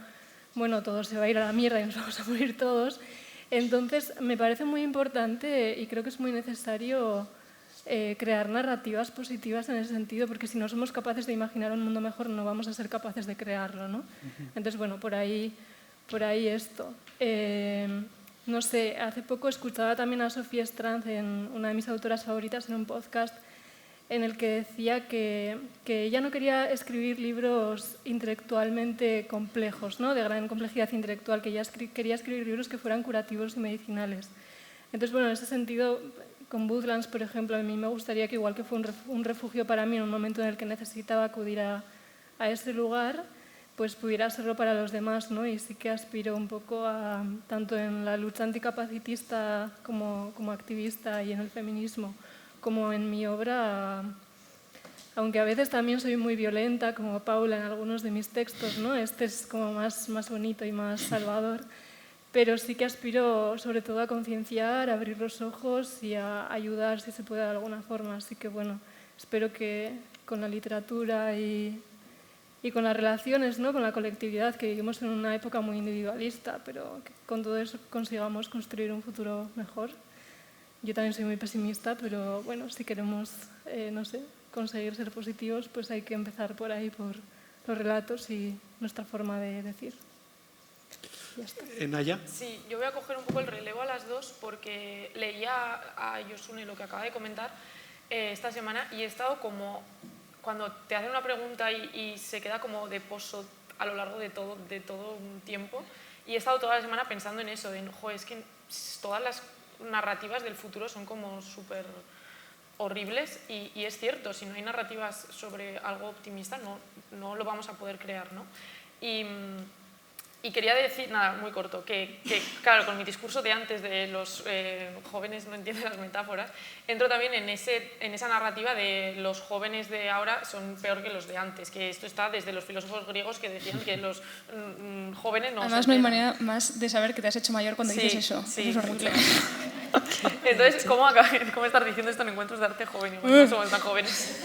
[SPEAKER 3] bueno, todo se va a ir a la mierda y nos vamos a morir todos. Entonces, me parece muy importante y creo que es muy necesario crear narrativas positivas en ese sentido, porque si no somos capaces de imaginar un mundo mejor, no vamos a ser capaces de crearlo, ¿no? Entonces, bueno, por ahí esto. No sé, hace poco escuchaba también a Sofía Stranz, una de mis autoras favoritas, en un podcast en el que decía que ella no quería escribir libros intelectualmente complejos, ¿no? De gran complejidad intelectual, que ella quería escribir libros que fueran curativos y medicinales. Entonces, bueno, en ese sentido, con Woodlands, por ejemplo, a mí me gustaría que, igual que fue un refugio para mí en un momento en el que necesitaba acudir a ese lugar, pues pudiera serlo para los demás, ¿no? Y sí que aspiro un poco a, tanto en la lucha anticapacitista como activista y en el feminismo, como en mi obra, aunque a veces también soy muy violenta, como Paula en algunos de mis textos, ¿no? Este es como más bonito y más salvador, pero sí que aspiro sobre todo a concienciar, a abrir los ojos y a ayudar si se puede de alguna forma. Así que bueno, espero que con la literatura y con las relaciones, ¿no? Con la colectividad, que vivimos en una época muy individualista, pero que con todo eso consigamos construir un futuro mejor. Yo también soy muy pesimista, pero bueno, si queremos, no sé, conseguir ser positivos, pues hay que empezar por ahí, por los relatos y nuestra forma de decir. Ya está.
[SPEAKER 2] Naya.
[SPEAKER 5] Sí, yo voy a coger un poco el relevo a las dos porque leía a Yosune lo que acaba de comentar esta semana y he estado como... Cuando te hacen una pregunta y se queda como de pozo a lo largo de todo un tiempo, y he estado toda la semana pensando en eso, es que todas las narrativas del futuro son como súper horribles, y es cierto, si no hay narrativas sobre algo optimista no lo vamos a poder crear, ¿no? Y quería decir, nada, muy corto, que claro, con mi discurso de antes de los jóvenes no entienden las metáforas, entro también en esa narrativa de los jóvenes de ahora son peor que los de antes, que esto está desde los filósofos griegos que decían que los jóvenes no...
[SPEAKER 8] Además, no hay manera más de saber que te has hecho mayor cuando dices eso.
[SPEAKER 5] Sí,
[SPEAKER 8] eso es horrible.
[SPEAKER 5] Entonces, ¿cómo estar diciendo esto en encuentros de arte joven? No somos tan jóvenes.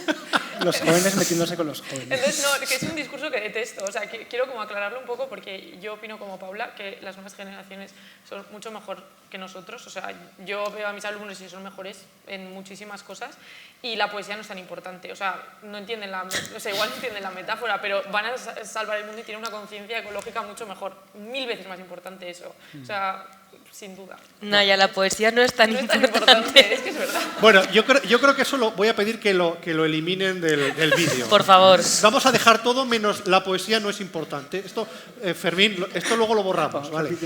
[SPEAKER 6] Los jóvenes metiéndose con los jóvenes.
[SPEAKER 5] Entonces, no, que es un discurso que detesto. O sea, que quiero como aclararlo un poco porque yo opino como Paula que las nuevas generaciones son mucho mejor que nosotros. O sea, yo veo a mis alumnos y son mejores en muchísimas cosas y la poesía no es tan importante. O sea, igual no entienden la metáfora, pero van a salvar el mundo y tienen una conciencia ecológica mucho mejor. 1000 veces más importante eso. O sea, sin duda.
[SPEAKER 4] No, ya la poesía no es tan importante.
[SPEAKER 5] Es que es verdad.
[SPEAKER 2] Bueno, yo creo que eso voy a pedir que lo eliminen del vídeo.
[SPEAKER 4] Por favor.
[SPEAKER 2] Vamos a dejar todo menos la poesía no es importante. Esto, Fermín, esto luego lo borramos, ¿vale?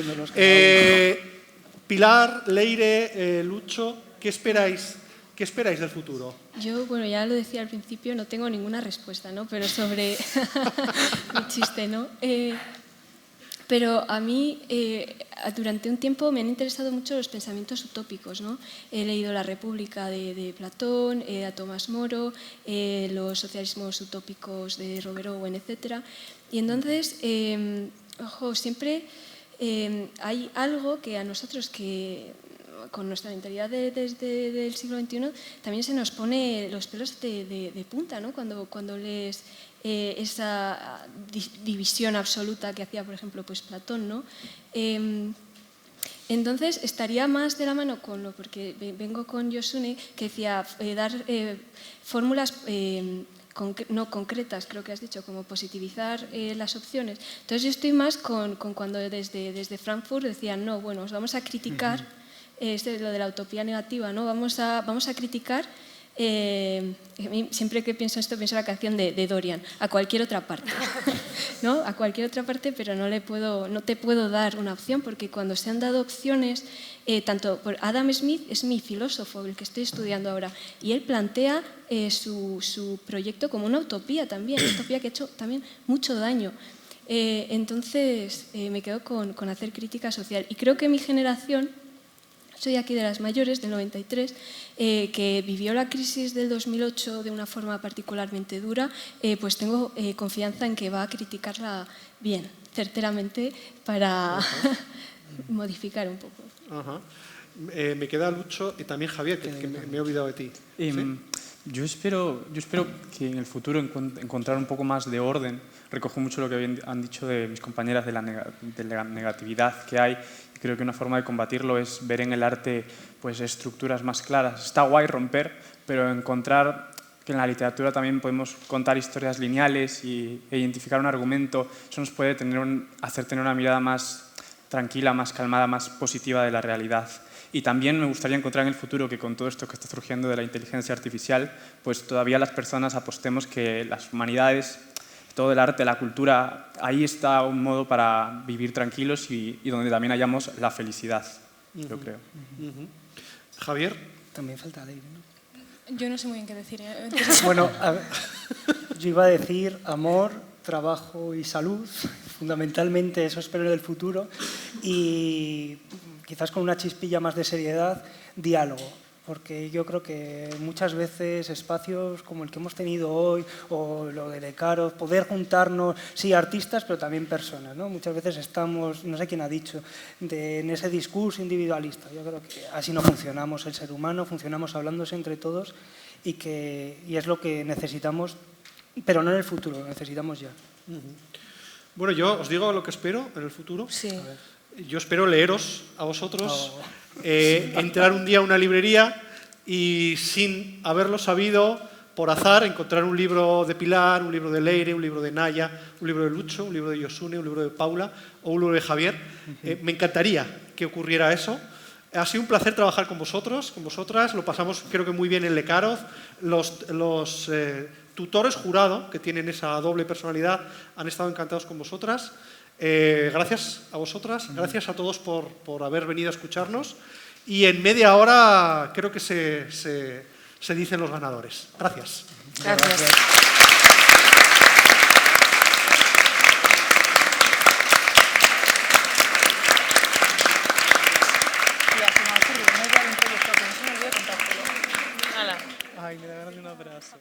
[SPEAKER 2] Pilar, Leire, Lucho, ¿qué esperáis del futuro?
[SPEAKER 9] Yo, bueno, ya lo decía al principio, no tengo ninguna respuesta, ¿no? Pero sobre... Mi chiste, ¿no? Pero a mí, durante un tiempo, me han interesado mucho los pensamientos utópicos, ¿no? He leído La República de Platón, a Tomás Moro, los socialismos utópicos de Robert Owen, etc. Y entonces, siempre hay algo que a nosotros con nuestra mentalidad desde el siglo XXI también se nos pone los pelos de punta, ¿no? Cuando lees esa división absoluta que hacía, por ejemplo, pues Platón, ¿no? Entonces estaría más de la mano porque vengo con Yosune, que decía dar fórmulas no concretas, creo que has dicho, como positivizar las opciones. Entonces yo estoy más con cuando desde Frankfurt decían, no, bueno, os vamos a criticar, lo de la utopía negativa, ¿no? Vamos a criticar, a mí, siempre que pienso esto, pienso en la canción de Dorian, a cualquier otra parte, ¿no? A cualquier otra parte, pero no te puedo dar una opción, porque cuando se han dado opciones, tanto por Adam Smith, es mi filósofo, el que estoy estudiando ahora, y él plantea su proyecto como una utopía también, una utopía que ha hecho también mucho daño. Entonces me quedo con hacer crítica social. Y creo que mi generación, soy aquí de las mayores, del 93, que vivió la crisis del 2008 de una forma particularmente dura, pues tengo confianza en que va a criticarla bien, certeramente, para modificar un poco.
[SPEAKER 2] Ajá. Me queda Lucho y también Javier, que me he olvidado de ti. ¿Sí?
[SPEAKER 7] Yo espero que en el futuro encontrar un poco más de orden. Recojo mucho lo que han dicho de mis compañeras de la negatividad que hay. Creo que una forma de combatirlo es ver en el arte pues, estructuras más claras. Está guay romper, pero encontrar que en la literatura también podemos contar historias lineales e identificar un argumento. Eso nos puede hacer tener una mirada más tranquila, más calmada, más positiva de la realidad. Y también me gustaría encontrar en el futuro que con todo esto que está surgiendo de la inteligencia artificial, pues todavía las personas apostemos que las humanidades, todo el arte, la cultura, ahí está un modo para vivir tranquilos y donde también hallamos la felicidad, yo creo.
[SPEAKER 2] Javier.
[SPEAKER 6] También falta aire, ¿no?
[SPEAKER 8] Yo no sé muy bien qué decir.
[SPEAKER 6] Bueno, yo iba a decir amor, trabajo y salud, fundamentalmente eso espero del futuro, y quizás con una chispilla más de seriedad, diálogo. Porque yo creo que muchas veces espacios como el que hemos tenido hoy o lo de Lekarov, poder juntarnos, sí, artistas, pero también personas, ¿no? Muchas veces estamos, no sé quién ha dicho, en ese discurso individualista. Yo creo que así no funcionamos el ser humano, funcionamos hablándose entre todos y es lo que necesitamos, pero no en el futuro, lo necesitamos ya.
[SPEAKER 2] Bueno, yo os digo lo que espero en el futuro.
[SPEAKER 4] Sí.
[SPEAKER 2] Yo espero leeros a vosotros. Entrar un día a una librería y sin haberlo sabido, por azar, encontrar un libro de Pilar, un libro de Leire, un libro de Naya, un libro de Lucho, un libro de Yosune, un libro de Paula o un libro de Javier. Me encantaría que ocurriera eso. Ha sido un placer trabajar con vosotros, con vosotras. Lo pasamos creo que muy bien en Lekarov. Los tutores jurado, que tienen esa doble personalidad, han estado encantados con vosotras. Gracias a vosotras, gracias a todos por haber venido a escucharnos y en media hora creo que se dicen los ganadores. Gracias.
[SPEAKER 4] Gracias.
[SPEAKER 5] Ay, me da ganas de un abrazo.